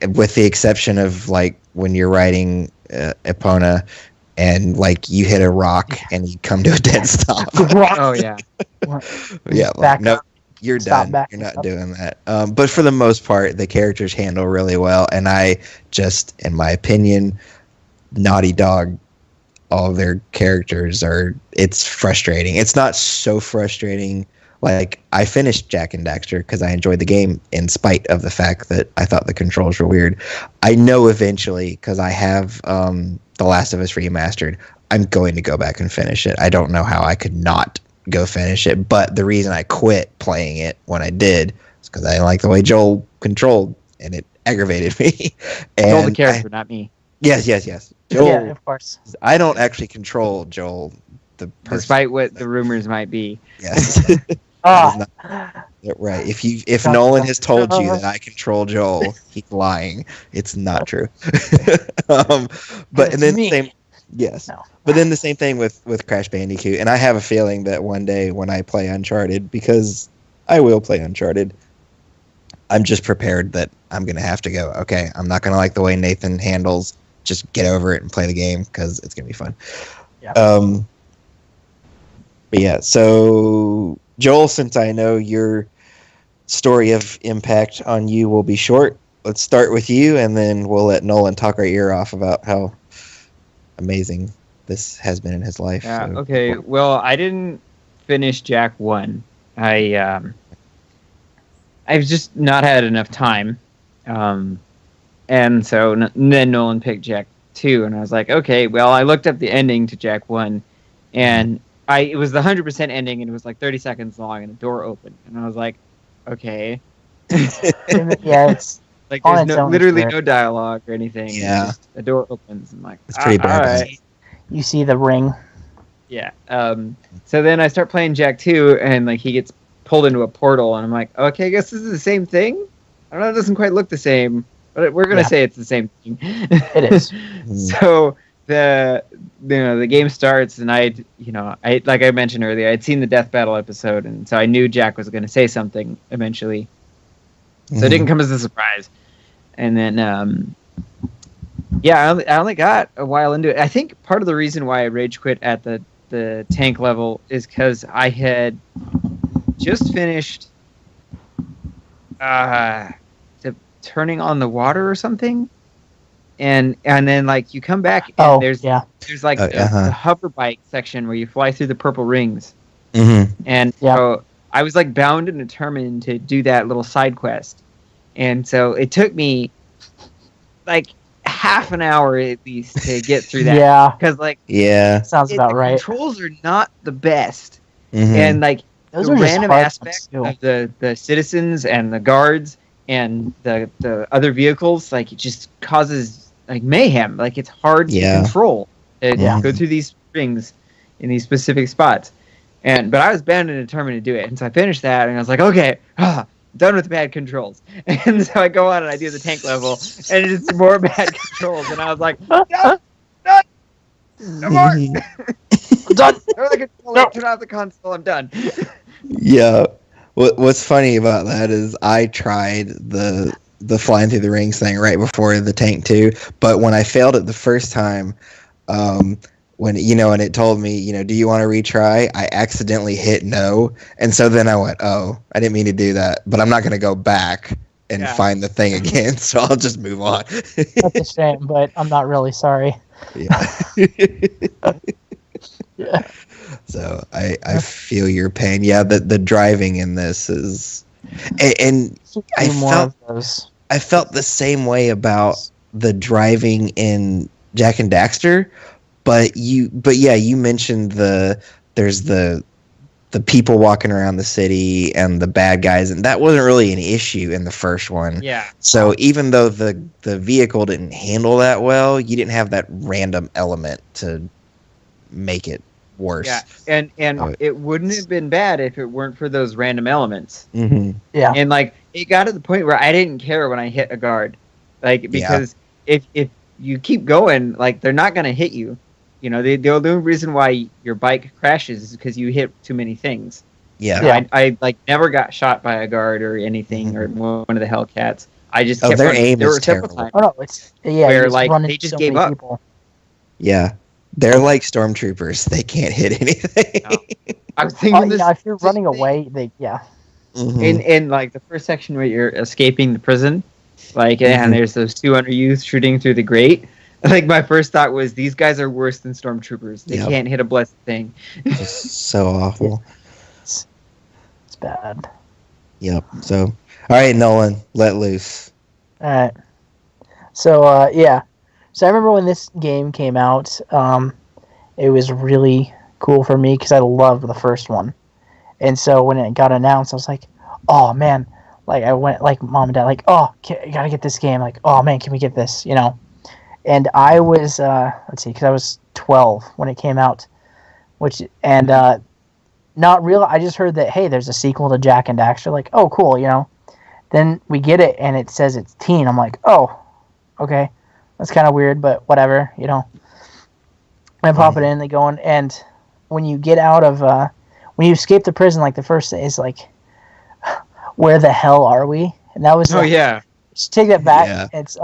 with the exception of like when you're riding Epona, and like you hit a rock and you come to a dead stop. Oh yeah, yeah. Like, no, you're Stop done. You're not doing that. But for the most part, the characters handle really well, and I just, in my opinion, Naughty Dog, all of their characters are. It's frustrating. It's not so frustrating. Like, I finished Jak and Daxter because I enjoyed the game in spite of the fact that I thought the controls were weird. I know eventually, because I have The Last of Us Remastered, I'm going to go back and finish it. I don't know how I could not go finish it, but the reason I quit playing it when I did is because I didn't like the way Joel controlled, and it aggravated me. And Joel the character, not me. Yes. Joel, yeah, of course. I don't actually control Joel, the person. Despite what the rumors might be. Yes. Ah, Right. If Nolan has told you that I control Joel, he's lying. It's not true. But and then me. same, yes. No. But then the same thing with Crash Bandicoot, and I have a feeling that one day when I play Uncharted, because I will play Uncharted, I'm just prepared that I'm gonna have to go. Okay, I'm not gonna like the way Nathan handles. Just get over it and play the game because it's gonna be fun. Yeah. But yeah, so Joel, since I know your story of impact on you will be short, let's start with you, and then we'll let Nolan talk our ear off about how amazing this has been in his life. Yeah. So, Okay. Well, I didn't finish Jak 1. I've just not had enough time, and so then Nolan picked Jak 2, and I was like, okay. Well, I looked up the ending to Jak 1, and it was the 100% ending, and it was like 30 seconds long, and a door opened, and I was like, okay. Yeah, it's like on there's its own literally spirit. no dialogue or anything. Yeah. Just a door opens, and I'm like, It's pretty all bad. right. You see the ring. Yeah. So then I start playing Jak 2, and like he gets pulled into a portal, and I'm like, okay, I guess this is the same thing. I don't know, it doesn't quite look the same, but we're gonna say it's the same thing. It is. So the game starts, and I like I mentioned earlier, I'd seen the Death Battle episode, and so I knew Jak was gonna say something eventually. So it didn't come as a surprise. And then I only got a while into it. I think part of the reason why I rage quit at the tank level is because I had just finished turning on the water or something, and then like you come back and there's like the hover bike section where you fly through the purple rings, and so I was like bound and determined to do that little side quest, and so it took me like half an hour at least to get through that. Yeah, because like sounds about the right. Controls are not the best, and like those the are random aspect too. of the citizens and the guards and the other vehicles, like it just causes like mayhem. Like it's hard to control. Go through these rings in these specific spots. But I was bound and determined to do it. And so I finished that, and I was like, okay, done with bad controls. And so I go on and I do the tank level, and it's more bad controls. And I was like, no more. I'm done. Turn off the console. I'm done. Yeah. What's funny about that is I tried the flying through the rings thing right before the tank 2, but when I failed it the first time, when and it told me, do you want to retry? I accidentally hit no, and so then I went, oh, I didn't mean to do that, but I'm not going to go back and find the thing again, so I'll just move on. That's a shame, but I'm not really sorry. Yeah. Yeah. So I feel your pain. Yeah, the driving in this is And I Do more felt of those. I felt the same way about the driving in Jak and Daxter, but yeah, you mentioned there's the people walking around the city and the bad guys, and that wasn't really an issue in the first one. Yeah. So even though the vehicle didn't handle that well, you didn't have that random element to make it worse. Yeah, and it wouldn't have been bad if it weren't for those random elements. Mm-hmm. Yeah. And like it got to the point where I didn't care when I hit a guard, like because if you keep going, like they're not gonna hit you. You know, the only reason why your bike crashes is because you hit too many things. Yeah. So I like never got shot by a guard or anything or one of the Hellcats. I just kept their running. aim There is were several terrible. times Oh no, it's where you like run they into just so gave many up. people. Yeah. They're like stormtroopers. They can't hit anything. No. I was thinking this. If you're running thing. away, Mhm. In like the first section where you're escaping the prison, like and there's those 200 youth shooting through the grate. Like my first thought was these guys are worse than stormtroopers. They can't hit a blessed thing. Just so awful. it's bad. Yep. So, all right, Nolan, let loose. All right. So yeah. So I remember when this game came out, it was really cool for me because I loved the first one, and so when it got announced, I was like, "Oh man!" Like I went like mom and dad, like, "Oh, I gotta get this game!" Like, "Oh man, can we get this?" You know. And I was let's see, because I was 12 when it came out, not real. I just heard that hey, there's a sequel to Jak and Daxter. Like, oh, cool, you know. Then we get it, and it says it's teen. I'm like, oh, okay, that's kind of weird, but whatever, you know. I pop it in, they go in, and when you get out of, when you escape the prison, like the first thing is like, where the hell are we? And that was yeah. just take that back. Yeah. It's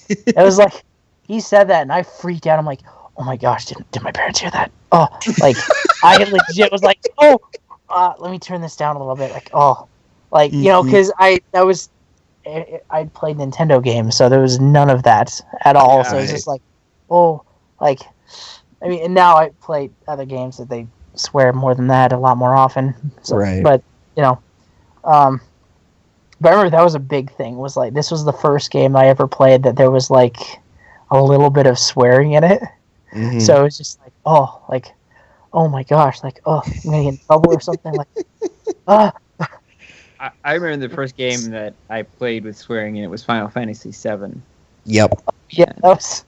it was like he said that, and I freaked out. I'm like, oh my gosh, did my parents hear that? Oh, like I legit was like, oh, let me turn this down a little bit. Like, oh, like you know, because I played Nintendo games, so there was none of that at all. So it's just like, oh, like, I mean, and now I play other games that they swear more than that a lot more often. So, Right. But you know, but I remember that was a big thing. Was like this was the first game I ever played that there was like a little bit of swearing in it. Mhm. So it was just like, oh my gosh, like, oh, I'm gonna get in trouble or something. Like, I remember the first game that I played with swearing, and it was Final Fantasy VII. Yep. yeah, that was.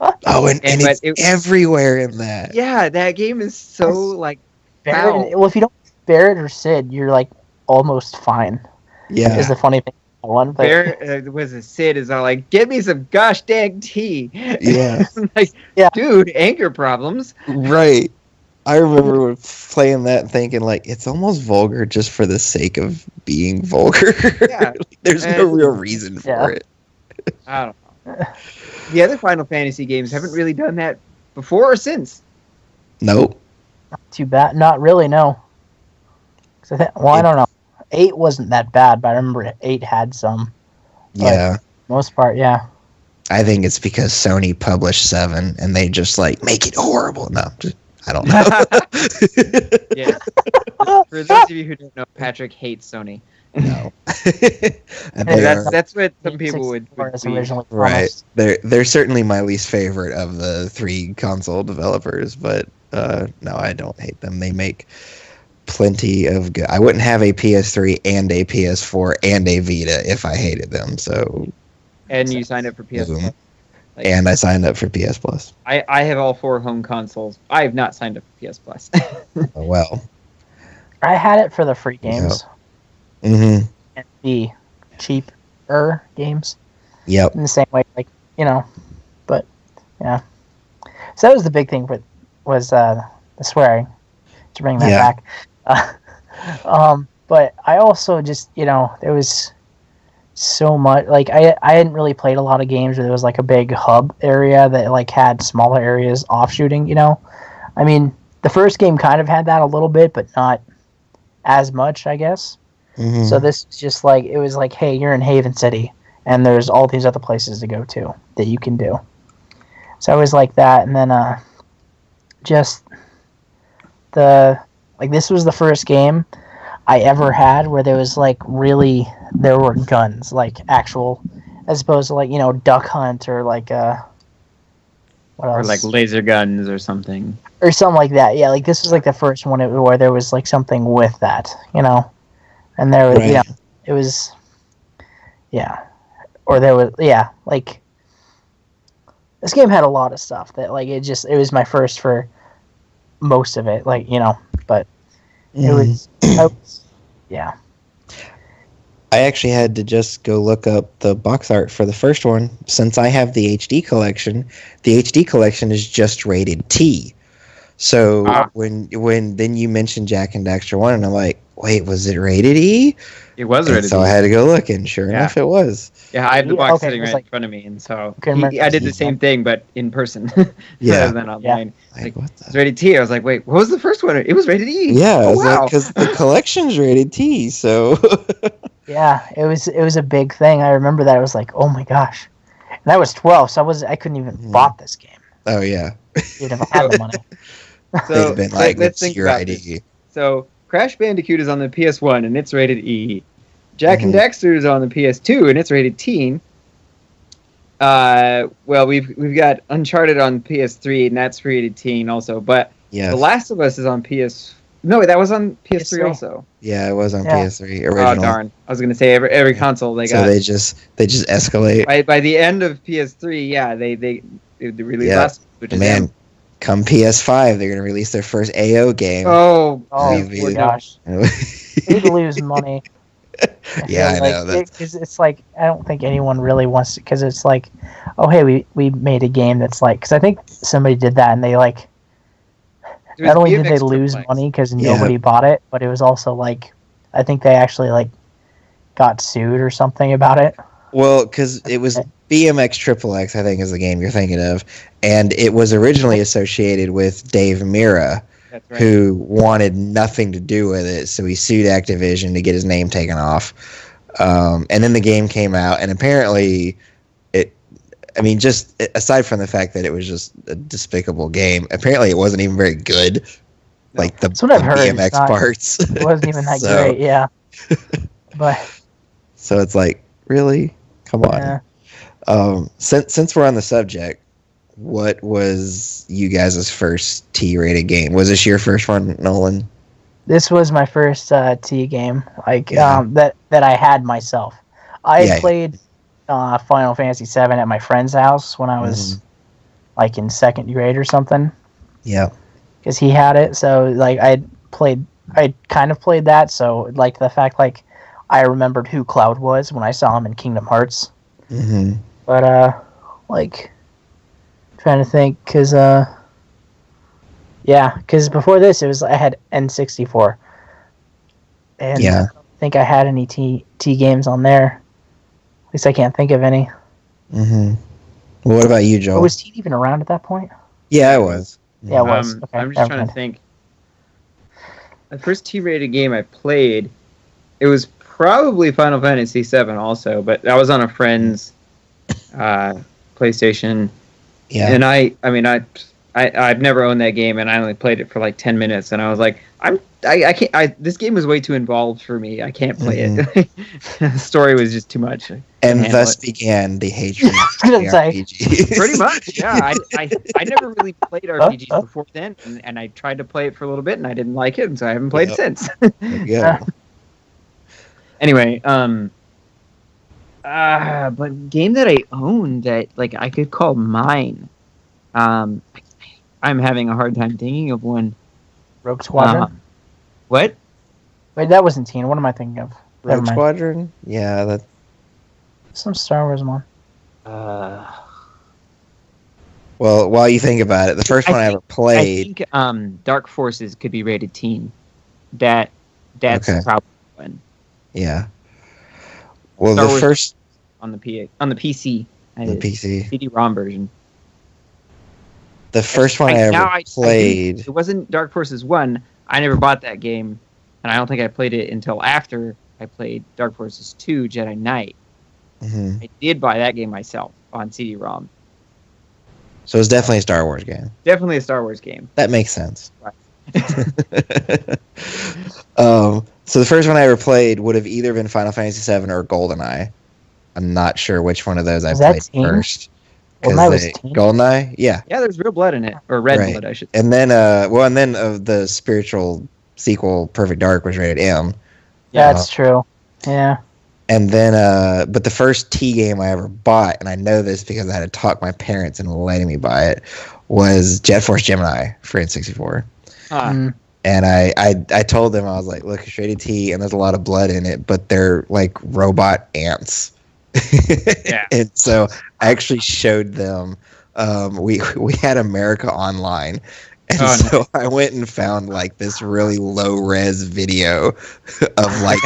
Oh, and but it's everywhere in that. Yeah, that game is so like foul. Well, if you don't Barrett or Sid, you're like almost fine. Yeah. Is the funny thing. One, but There was a Sid is all like, "Give me some gosh dang tea." Yeah. Like, Yeah. dude, anger problems. Right. I remember playing that and thinking, like, it's almost vulgar just for the sake of being vulgar. Yeah. There's no real reason for it. I don't know. The other Final Fantasy games haven't really done that before or since. Nope. too bad. Not really, no. I don't know. 8 wasn't that bad, but I remember 8 had some. Yeah. Most part, yeah. I think it's because Sony published 7 and they just like make it horrible. No, I don't know. Yeah. For those of you who don't know, Patrick hates Sony. No. And That's what some people would be. Originally right. They're certainly my least favorite of the 3 console developers, but no, I don't hate them. They make plenty of good. I wouldn't have a PS3 and a PS4 and a Vita if I hated them. So. And you signed up for PS Plus. Like, and I signed up for PS Plus. I have all 4 home consoles. I have not signed up for PS Plus. Oh, well. I had it for the free games. Yeah. Mm-hmm. And the cheaper games. Yep. In the same way, like, you know, but, yeah. So that was the big thing was the swearing, to bring that back. But I also just, you know, there was so much, like, I hadn't really played a lot of games where there was, like, a big hub area that, like, had smaller areas offshooting, you know? I mean, the first game kind of had that a little bit, but not as much, I guess. Mm-hmm. So this is just like, it was like, hey, you're in Haven City, and there's all these other places to go to that you can do. So I was like that, and then just this was the first game I ever had where there was like really there were guns, like actual, as opposed to like Duck Hunt or like what else? Or like laser guns or something. Or something like that. Yeah, like this was like the first one where there was like something with that, and there was Right. it was or there was like this game had a lot of stuff that like it was my first for most of it, like but it was, yeah. I actually had to just go look up the box art for the first one. Since I have the HD collection, the HD collection is just rated T. So when then you mentioned Jak and Daxter 1, and I'm like, wait, was it rated E? It was And rated so E. I had to go look, and sure enough, it was. Yeah, I have the box Okay, sitting it was right like- in front of me, and so Couldn't remember I did the the same thing, but in person Yeah. rather than online. Like, what It's the? rated T. I was like, wait, what was the first one? It was rated E. Yeah, I Oh, was like, wow. because the collection's rated T, so. Yeah, it was a big thing. I remember that. I was like, oh my gosh, and I was 12, so I couldn't even bought this game, Oh yeah, even if I had the money. they'd So have been like, let's "What's think your about ID?" this. So Crash Bandicoot is on the PS1 and it's rated E. Jak and Mhm. Daxter is on the PS2 and it's rated teen. Well, we've got Uncharted on PS3 and that's rated teen also. But Yes. The Last of Us is on PS. No, that was on PS3 PS3. also. Yeah, it was on Yeah. PS3 original. Oh darn! I was gonna say every Yeah. console they So got. they just escalate. By the end of PS3, yeah, they released Yeah. Last of Us, which is Man, come PS5, they're gonna release their first AO game. Oh, Oh Maybe. my gosh, they lose money. Yeah, I know that. Because it's like I don't think anyone really wants to. Because it's like, oh hey, we made a game that's like. Because I think somebody did that and they like. It was Not only did BMX they lose Triplex. money because Yeah. nobody bought it, but it was also like, I think they actually like got sued or something about it. Well, because it was BMX Triple X, I think, is the game you're thinking of, and it was originally associated with Dave Mirra, That's right. who wanted nothing to do with it, so he sued Activision to get his name taken off. And then the game came out, and apparently, just aside from the fact that it was just a despicable game, apparently it wasn't even very good. Like the That's what I've heard. It's BMX not- parts. It wasn't even that So- great, yeah. But So it's like, really? Come on. yeah, Since we're on the subject, what was you guys' first T-rated game? Was this your first one, Nolan? this was my first T game, like Yeah. that I had myself. I Yeah. played Final Fantasy VII at my friend's house when I was like in second grade or something. Yeah. Because he had it, so like I kind of played that, so like the fact like I remembered who Cloud was when I saw him in Kingdom Hearts. Mm-hmm. But like trying to think, because before this it was I had N64, and Yeah. I don't think I had any T games on there. At least I can't think of any. Mm-hmm. Well, what about you, Or Joel? was T even around at that point? Yeah, I was. Yeah, it was. Okay, I'm just never trying mind. to think. The first T-rated game I played, it was probably Final Fantasy VII also, but that was on a friend's PlayStation. Yeah. And I've never owned that game, and I only played it for like 10 minutes, and I was like, I can't. This game was way too involved for me. I can't play it. The story was just too much. And handle thus it. began the hatred of gonna say. JRPGs. Pretty much, yeah. I never really played RPGs before then, and I tried to play it for a little bit, and I didn't like it, and so I haven't played it since. There you go. Anyway, but game that I own that like I could call mine. I'm having a hard time thinking of one. Rogue Squadron. What? Wait, that wasn't Teen. What am I thinking of? Never Rogue mind. Squadron? Yeah, that. Some Star Wars one. Well, while you think about it, the first one I ever played. I think Dark Forces could be rated teen. That's Okay. probably one Yeah. Well, Star the Wars- first on the PC. the PC. CD-ROM version. The first one I ever played. It wasn't Dark Forces 1. I never bought that game, and I don't think I played it until after I played Dark Forces 2 Jedi Knight. Mhm. I did buy that game myself on CD-ROM. So it's definitely a Star Wars game. Definitely a Star Wars game. That makes sense. Right. So the first one I ever played would have either been Final Fantasy VII or GoldenEye. I'm not sure which one of those I played first. GoldenEye was 10? GoldenEye, yeah. Yeah, there's real blood in it, or red blood, I should say. And then, the spiritual sequel, Perfect Dark, was rated M. Yeah, that's true. Yeah. And then, but the first T game I ever bought, and I know this because I had to talk my parents into letting me buy it, was Jet Force Gemini for N64. And I told them, I was like, look, it's rated T, and there's a lot of blood in it, but they're like robot ants. Yeah. And so I actually showed them, we had America Online. And so I went and found like this really low res video of like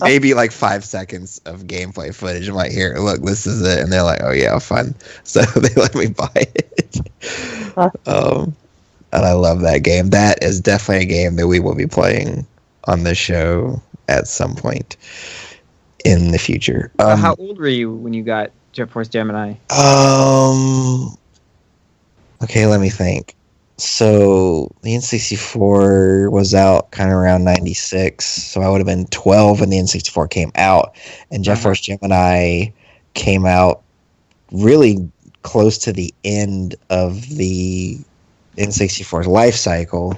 maybe like 5 seconds of gameplay footage. I'm like, here, look, this is it. And they're like, oh yeah, fun. So they let me buy it. And I love that game. That is definitely a game that we will be playing on the show at some point in the future. How old were you when you got Jet Force Gemini? Okay, let me think. So the N64 was out kind of around 96, so I would have been 12 when the N64 came out, and Jet Force Gemini came out really close to the end of the N64's life cycle.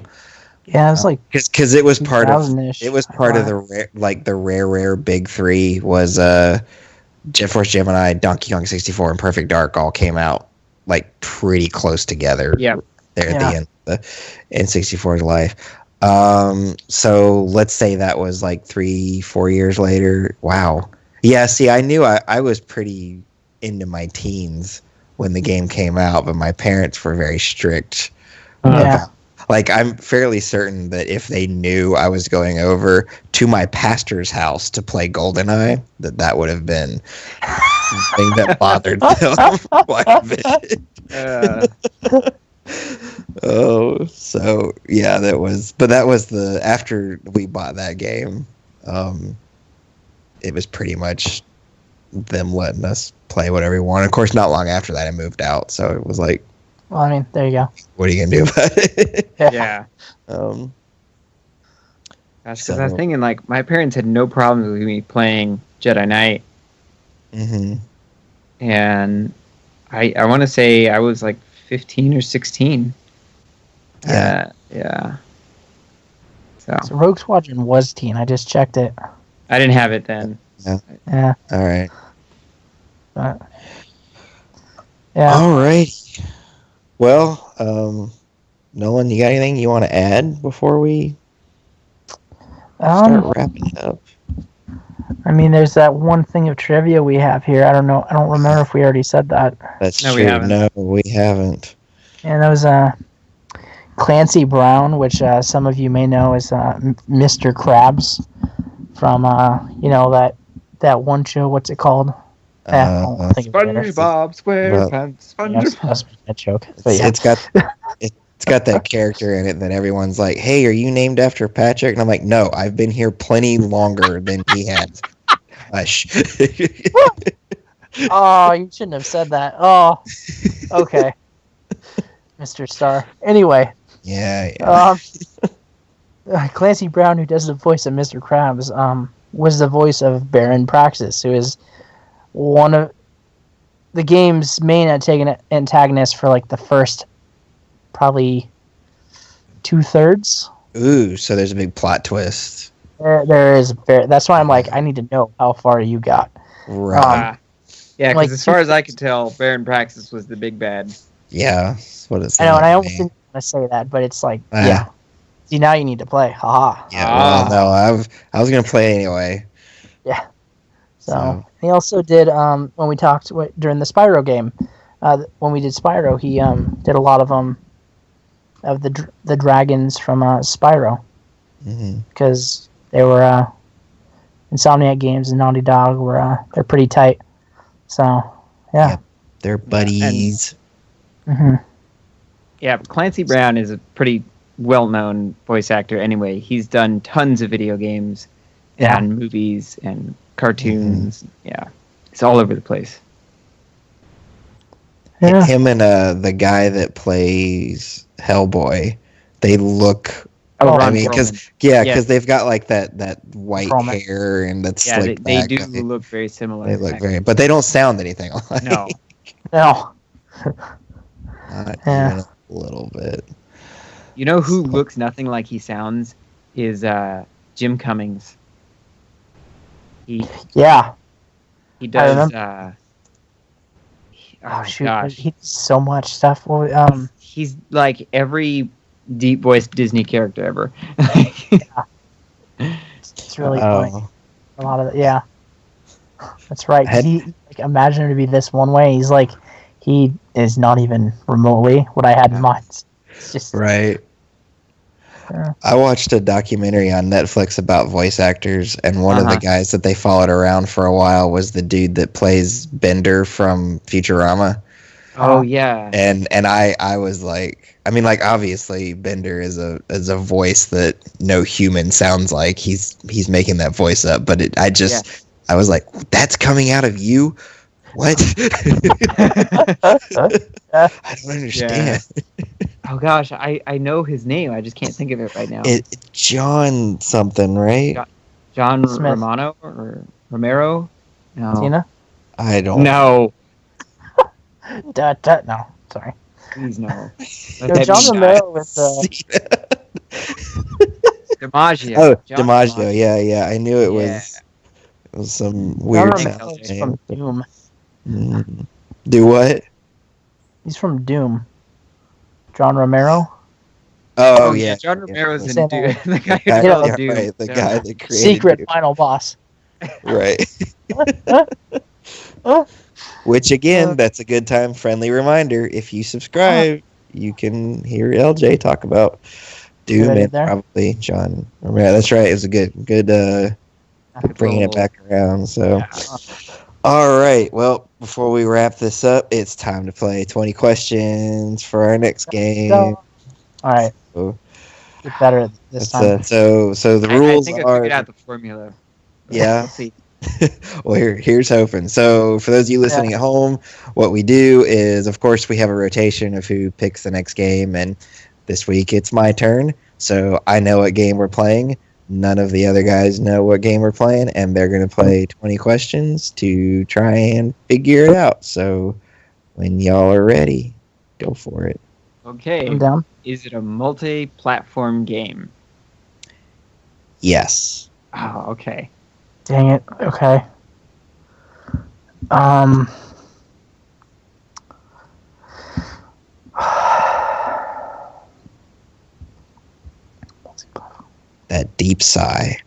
Yeah, it was like because it was part of the rare big three was Jet Force Gemini, Donkey Kong 64, and Perfect Dark all came out like pretty close together. Yeah. There at the end of the N64's life. So let's say that was like 3-4 years later. Wow. Yeah, see, I knew I was pretty into my teens when the game came out, but my parents were very strict. Like, I'm fairly certain that if they knew I was going over to my pastor's house to play GoldenEye, that would have been something that bothered them quite a bit. Oh, so yeah, that was after we bought that game, it was pretty much them letting us play whatever we wanted. Of course, not long after that, I moved out, so it was like, well, I mean, there you go. What are you gonna do about it? Yeah. Gosh, because I was thinking, like, my parents had no problems with me playing Jedi Knight. Mm-hmm. And I want to say I was like 15 or 16. Yeah. Yeah. So Rogue Squadron was teen. I just checked it. I didn't have it then. Yeah. All right. But, yeah. All right. Well, Nolan, you got anything you want to add before we start wrapping it up? I mean, there's that one thing of trivia we have here. I don't know. I don't remember if we already said that. That's true. No, we haven't. And that was Clancy Brown, which some of you may know as Mr. Krabs from that one show. What's it called? SpongeBob SquarePants. That's a joke. But yeah. It's got that character in it that everyone's like, "Hey, are you named after Patrick?" And I'm like, "No, I've been here plenty longer than he has." Hush. Oh, you shouldn't have said that. Oh, okay, Mr. Star. Anyway. Yeah. Clancy Brown, who does the voice of Mr. Krabs, was the voice of Baron Praxis, who is one of the game's main antagonists for like the first probably 2/3. Ooh, so there's a big plot twist. There is. That's why I'm like, I need to know how far you got. Right. Yeah, because as far as I could tell, Baron Praxis was the big bad. Yeah, that's what it's. I know, and I don't didn't want to say that, but it's like, yeah. See, now you need to play. Haha. Yeah. Well, no, I was gonna play anyway. Yeah. So he also did when we talked during the Spyro game. When we did Spyro, he did a lot of the dragons from Spyro, because they were Insomniac Games and Naughty Dog were they're pretty tight. So yeah, they're buddies. Yeah, but Clancy Brown is a pretty well-known voice actor anyway. He's done tons of video games and movies and cartoons. Yeah, it's all over the place. Him and the guy that plays Hellboy, they look Oh, Oh, Ron I mean, Perlman. because Yes. they've got like that white Perlman. hair and that Yeah, slick they back. do look very similar. They look very, but they don't sound anything alike. No. No. Not Yeah. even a little bit. You know who looks nothing like he sounds is Jim Cummings. Yeah. He I does. remember. Oh shoot! gosh, He does so much stuff. he's like every deep voiced Disney character ever. It's really funny. A lot of yeah. That's right. Had- He like imagine him to be this one way. He's like he is not even remotely what I had in mind. It's just Right. Yeah. I watched a documentary on Netflix about voice actors, and one of the guys that they followed around for a while was the dude that plays Bender from Futurama. Oh yeah. And I was like, I mean, like obviously Bender is a voice that no human sounds like. He's making that voice up, but I was like, that's coming out of you? What? I don't understand. Oh gosh, I know his name. I just can't think of it right now. John something, right? John Smith. Romano or Romero? No. Tina? I don't. No. No, sorry. Please no. Yo, John Romero with DiMaggio. Oh, John DiMaggio. Yeah. I knew it Yeah. was some John weird Romero sound. is from Doom. Do what? He's from Doom. John Romero. Oh yeah. John Romero's Yeah. in Doom. The guy who Yeah, built Doom. right. The guy that created Secret Doom. final boss. Right. Which again, that's a good time. Friendly reminder: if you subscribe, you can hear LJ talk about Doom and probably John Romero. That's right. It was a good bringing it back around. So, all right. Well, before we wrap this up, it's time to play 20 questions for our next game. All right. So, Get better this time. So the rules I think I are. figured out the formula. Yeah. We'll see. Well, here's hoping. So, for those of you listening at home, what we do is, of course, we have a rotation of who picks the next game, and this week it's my turn. So I know what game we're playing. None of the other guys know what game we're playing, and they're going to play 20 questions to try and figure it out. So, when y'all are ready, go for it. Okay. I'm down. Is it a multi-platform game? Yes. Oh, okay. Dang it. Okay. That deep sigh.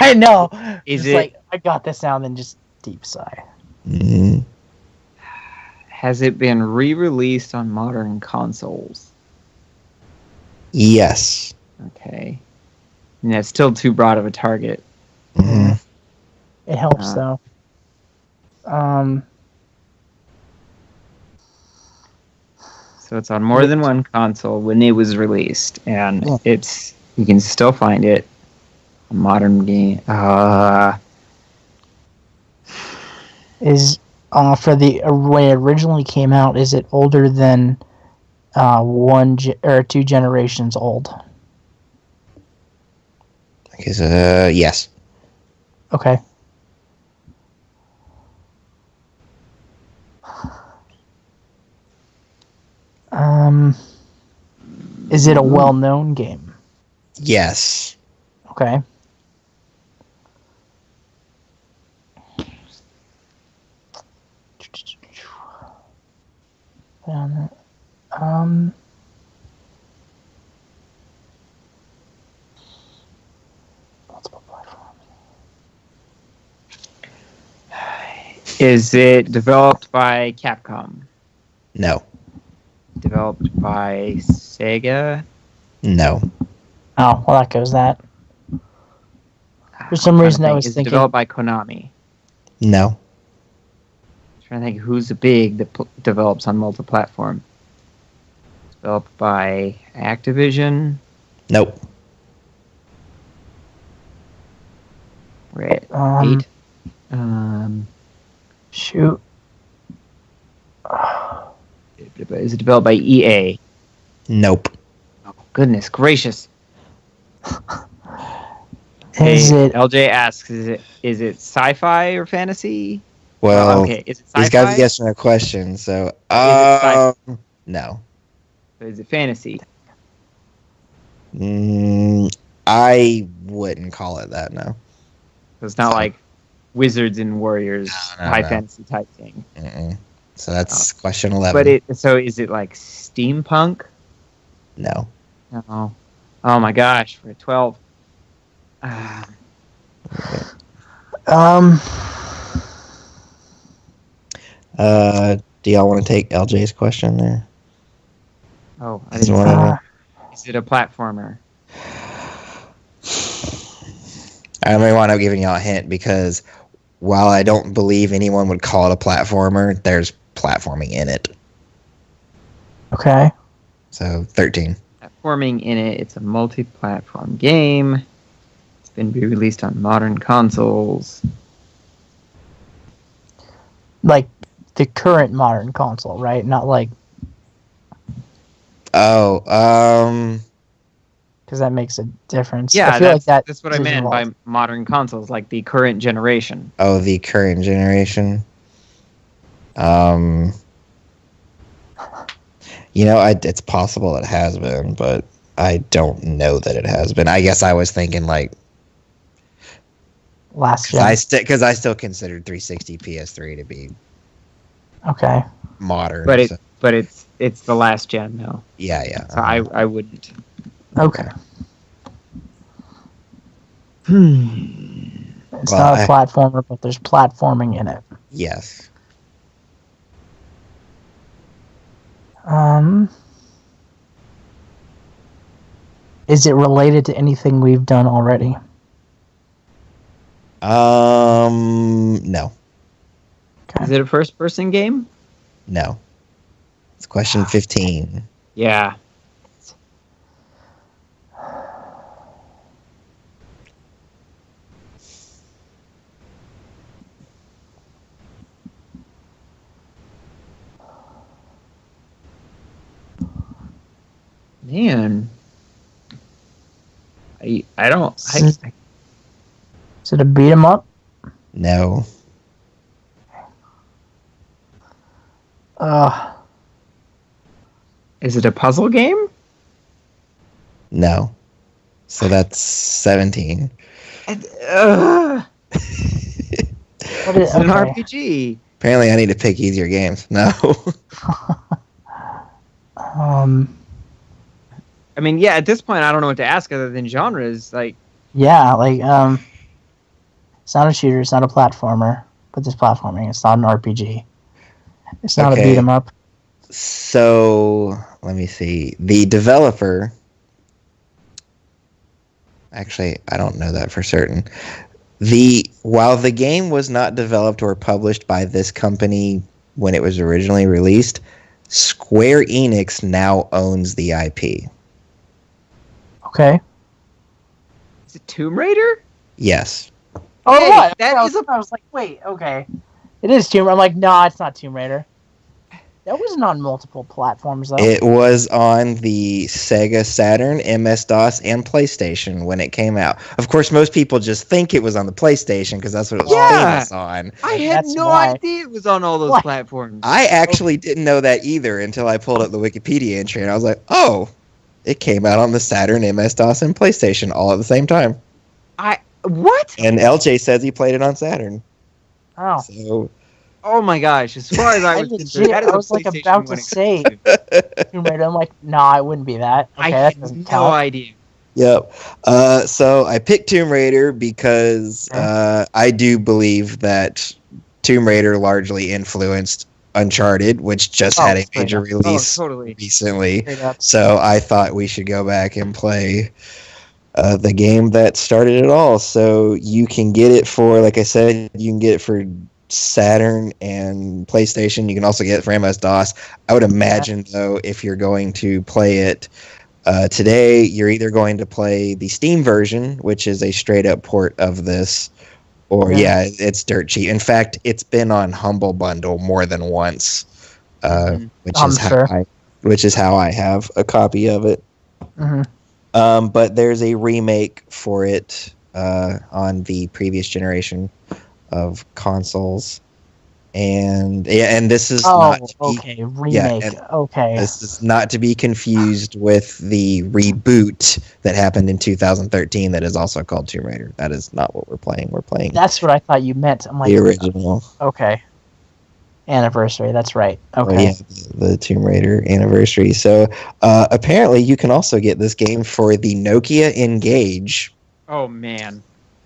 I know. Is Just it? like I got this sound and just deep sigh. Mm-hmm. Has it been re-released on modern consoles? Yes. Okay. And that's still too broad of a target. Mm-hmm. It helps though. So it's on more than one console when it was released, and you can still find it. A modern game. Is for the when it originally came out, is it older than or 2 generations old? Because yes. Okay. Is it a well-known game? Yes. Okay. Multiple platforms. Is it developed by Capcom? No. Developed by Sega? No. Oh, well, that goes that. For some reason, I was Is it thinking. developed by Konami? No. Trying to think who's big that develops on multi-platform. Developed by Activision. Nope. We're at 8. Shoot. Is it developed by EA? Nope. Oh, goodness gracious. LJ asks, is it sci-fi or fantasy? Well, okay. Is it sci-fi? He's got a yes or no question, so Is it sci-fi? no. Is it fantasy? I wouldn't call it that. No. So it's not like Wizards and Warriors high fantasy type thing. Mm-mm. So that's question 11. But so is it like steampunk? No. No. Oh my gosh, we're at 12. Do y'all want to take LJ's question there? Oh, I didn't is it a platformer? I may wind up giving y'all a hint because while I don't believe anyone would call it a platformer, there's platforming in it. Okay. So 13. Platforming in it. It's a multi-platform game. It's been re-released on modern consoles. Like the current modern console, right? Not like. Oh, because that makes a difference. Yeah, I feel that's what I meant by modern consoles, like the current generation. Oh, the current generation. It's possible it has been, but I don't know that it has been. I guess I was thinking like last gen. Because I still considered 360 PS3 to be okay modern. But it's the last gen though. Yeah. So I wouldn't. Okay. It's not a platformer, but there's platforming in it. Yes. Is it related to anything we've done already? No. Okay. Is it a first-person game? No. It's question 15. Yeah. Man, I don't. Is it a beat 'em up? No. Is it a puzzle game? No. So that's 17. Is it an RPG? Apparently, I need to pick easier games. No. I mean, yeah. At this point, I don't know what to ask other than genres. Like, yeah, like it's not a shooter, it's not a platformer, but there's platforming. It's not an RPG. It's not a beat 'em up. So let me see. The developer. Actually, I don't know that for certain. While the game was not developed or published by this company when it was originally released, Square Enix now owns the IP. Okay. Is it Tomb Raider? Yes. Oh, Hey, what? that I is was like, wait, okay. It is Tomb Raider. I'm like, nah, it's not Tomb Raider. That wasn't on multiple platforms, though. It was on the Sega Saturn, MS-DOS, and PlayStation when it came out. Of course, most people just think it was on the PlayStation because that's what it was famous on. I had no idea it was on all those platforms. I actually didn't know that either until I pulled up the Wikipedia entry, and I was like, oh, it came out on the Saturn, MS-DOS, and PlayStation all at the same time. What? And LJ says he played it on Saturn. Oh. So... Oh my gosh! As far as I was concerned, that is I was like about to say Tomb Raider. I'm like, nah, it wouldn't be that. Okay, I had no idea. Yep. So I picked Tomb Raider because I do believe that Tomb Raider largely influenced Uncharted, which just had a major release recently. So I thought we should go back and play the game that started it all. So you can get it for, like I said, you can get it for Saturn and PlayStation. You can also get it for MS-DOS. I would imagine, though, if you're going to play it today, you're either going to play the Steam version, which is a straight-up port of this, or, it's dirt cheap. In fact, it's been on Humble Bundle more than once, which is how I have a copy of it. Mm-hmm. But there's a remake for it on the previous generation of consoles. And this is remake. Okay. This is not to be confused with the reboot that happened in 2013 that is also called Tomb Raider. That is not what we're playing. We're playing That's what I thought you meant. I'm like, the original. Okay. Anniversary, that's right. Okay. Oh, yeah, the Tomb Raider anniversary. So apparently you can also get this game for the Nokia Engage. Oh, man.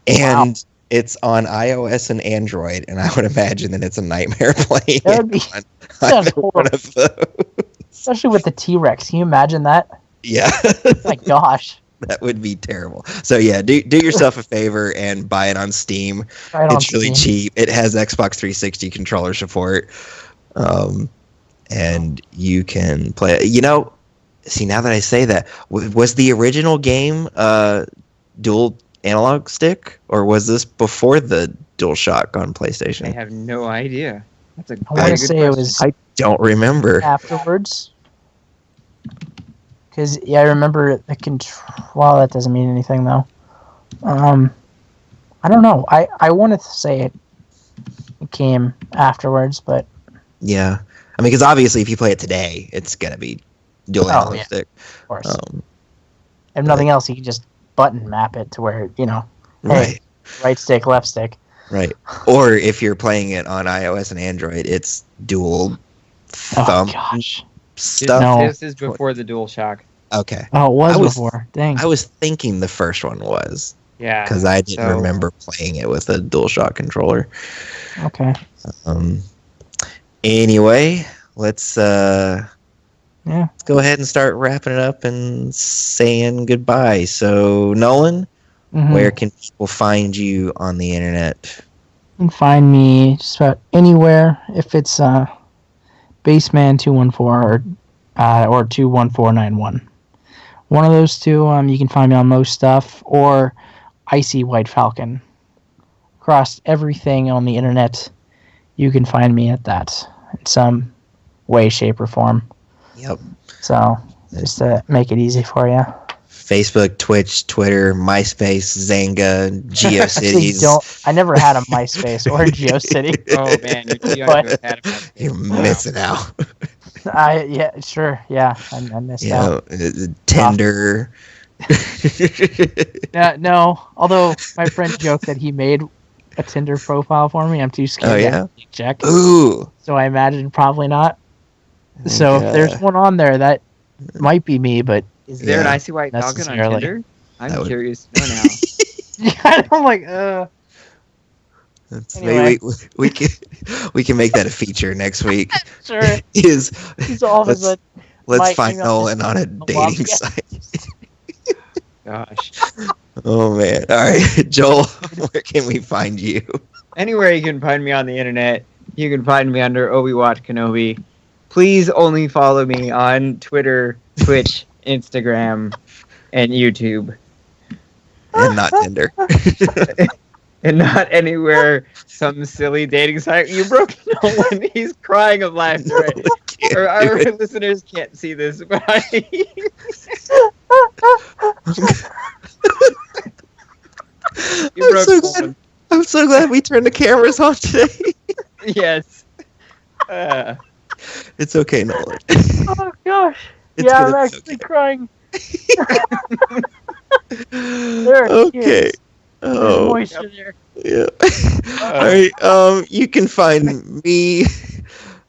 And it's on iOS and Android, and I would imagine that it's a nightmare playing That would be on either one of those. Especially with the T-Rex. Can you imagine that? Yeah. Oh my gosh. That would be terrible. So yeah, do yourself a favor and buy it on Steam. It's really cheap. It has Xbox 360 controller support. And you can play it. You know, see, now that I say that, was the original game dual analog stick, or was this before the DualShock on PlayStation? I have no idea. That's a I want to say question. it was I don't remember. afterwards. Because, I remember the control. Well, that doesn't mean anything, though. I don't know. I wanted to say it came afterwards, but... Yeah. I mean, because obviously if you play it today, it's going to be dual analog stick. Of course. If nothing else, you can just button map it to where, Right. Right stick, left stick. Right. Or if you're playing it on iOS and Android, it's dual thumb gosh. stuff. No. This is before the DualShock. Okay. Oh, it was before. Dang. I was thinking the first one was. Yeah. Because I didn't remember playing it with a DualShock controller. Okay. Anyway, let's let's go ahead and start wrapping it up and saying goodbye. So, Nolan, where can people find you on the internet? You can find me just about anywhere. If it's Baseman214 or 21491. One of those two, you can find me on most stuff, or Icy White Falcon. Across everything on the internet, you can find me at that in some way, shape, or form. Yep. So, just to make it easy for you. Facebook, Twitch, Twitter, MySpace, Zanga, GeoCities. I never had a MySpace or a GeoCity. Oh man, you're missing out. I missed out. Tinder. No, although my friend joked that he made a Tinder profile for me. I'm too scared to check. Ooh. So I imagine probably not. So if there's one on there, that might be me, but is there an Icy White Falcon on Tinder? I'm curious to know now. I'm like, Anyway. Maybe we can make that a feature next week. Sure. Let's find Nolan on a dating site. Gosh. Oh man. All right, Joel, where can we find you? Anywhere you can find me on the internet. You can find me under Obi-Watch Kenobi. Please only follow me on Twitter, Twitch, Instagram, and YouTube. And not Tinder. And not anywhere some silly dating site. You broke Nolan. He's crying of laughter. Right? Our listeners can't see this, but I'm so glad we turned the cameras on today. Yes. It's okay, Nolan. Oh gosh. I'm actually crying. Okay. Oh. Yeah. All right. You can find me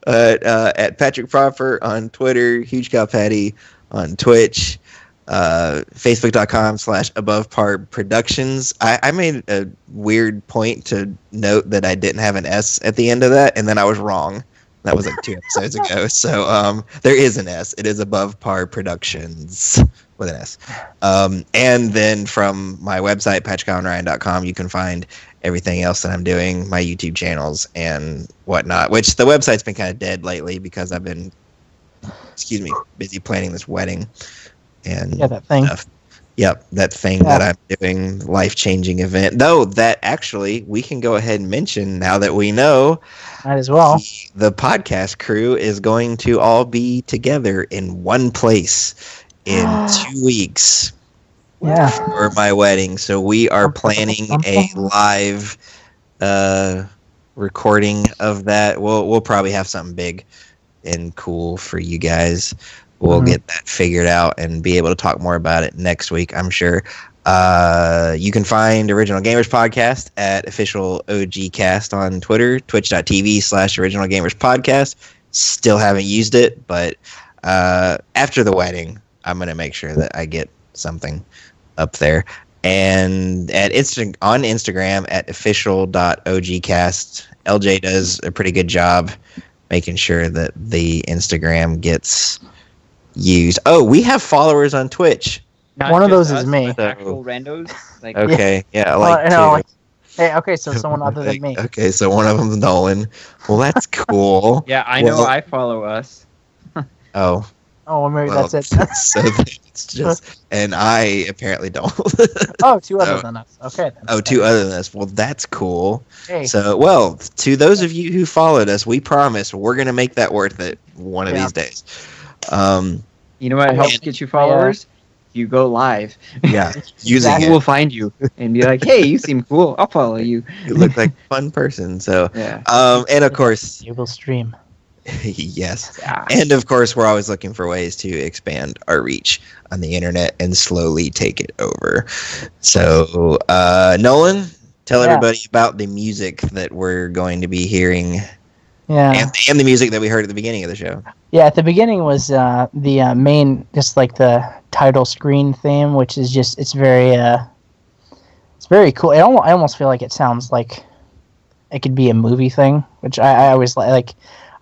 at Patrick Proper on Twitter, Huge Cow Patty on Twitch, Facebook.com/AboveParProductions. I made a weird point to note that I didn't have an S at the end of that, and then I was wrong. That was like 2 episodes ago. So there is an S. It is Above Par Productions with an S. And then from my website, patrickallenryan.com, you can find everything else that I'm doing, my YouTube channels and whatnot, which the website's been kind of dead lately because I've been, busy planning this wedding. And that thing. Yep, that thing that I'm doing, life-changing event. Though that actually, we can go ahead and mention now that we know. Might as well. The podcast crew is going to all be together in one place in 2 weeks. Yeah. for my wedding. So we are planning a live recording of that. We'll probably have something big and cool for you guys. We'll get that figured out and be able to talk more about it next week, I'm sure. You can find Original Gamers Podcast at official OG Cast on Twitter, twitch.tv/Original Gamers Podcast. Still haven't used it, but after the wedding, I'm going to make sure that I get something up there. And on Instagram at official.ogcast. LJ does a pretty good job making sure that the Instagram gets used. Oh, we have followers on Twitch. Not One of just those is us, me. but actual randos. Like, Okay, yeah, I Well, like you know, two. like, hey, okay, so someone other than me. Okay, so one of them's Nolan. Well, that's cool. yeah, I know. Well- I follow us. Oh, Oh, well, maybe well, that's it. so it's just, and I apparently don't. Oh, two other So- than us. Okay. Then. Oh, two other than us. Well, that's cool. Hey. So, well, to those of you who followed us, we promise we're gonna make that worth it one of Yeah. these days. You know what helps get you followers? You go live. Yeah, using People it. will find you and be like, "Hey, you seem cool. I'll follow you." You look like a fun person. So, Yeah. and of course, You will stream. yes. Ah. And of course, we're always looking for ways to expand our reach on the internet and slowly take it over. So, Nolan, tell Yeah. everybody about the music that we're going to be hearing Yeah. and the music that we heard at the beginning of the show. Yeah, at the beginning was the main, just like the title screen theme, which is just, it's very cool. I almost feel like it sounds like it could be a movie thing, which I always like.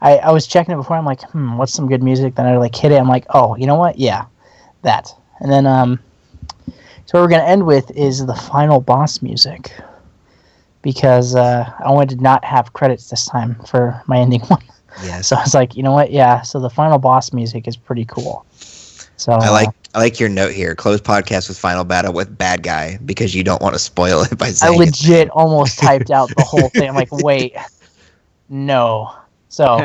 I was checking it before. I'm like, what's some good music? Then I like hit it. I'm like, oh, you know what? Yeah, that. And then so what we're gonna end with is the final boss music, because I wanted to not have credits this time for my ending one. Yes. So I was like, you know what? Yeah. So the final boss music is pretty cool. So I like your note here. Close podcast with final battle with bad guy because you don't want to spoil it by I saying legit almost typed out the whole thing. I'm like, wait, no. So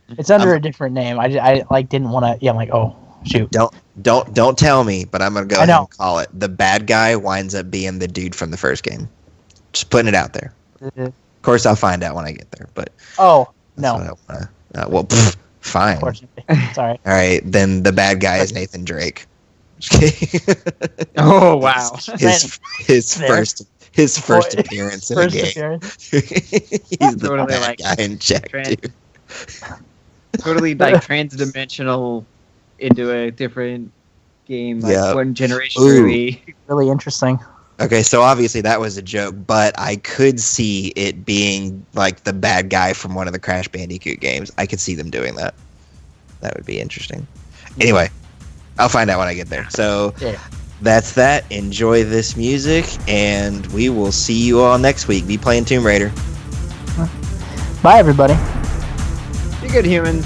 it's under a different name. I like didn't want to. Yeah, I'm like, oh shoot. Don't tell me, but I'm gonna go I ahead know. and call it. The bad guy winds up being the dude from the first game. Just putting it out there. Of course, I'll find out when I get there. But Oh that's no. what I wanna, well, fine. All Unfortunately, sorry. right, then the bad guy is Nathan Drake. Just kidding. Oh wow. his There. first appearance in a First game. appearance. He's the Totally bad like guy in Jak trans- 2. Totally like trans-dimensional into a different game, like Yeah. one generation Ooh. early. Really interesting. Okay, so obviously that was a joke, but I could see it being like the bad guy from one of the Crash Bandicoot games. I could see them doing that. That would be interesting. Anyway, I'll find out when I get there. So Yeah. that's that. Enjoy this music, and we will see you all next week. Be playing Tomb Raider. Bye, everybody. Be good, humans.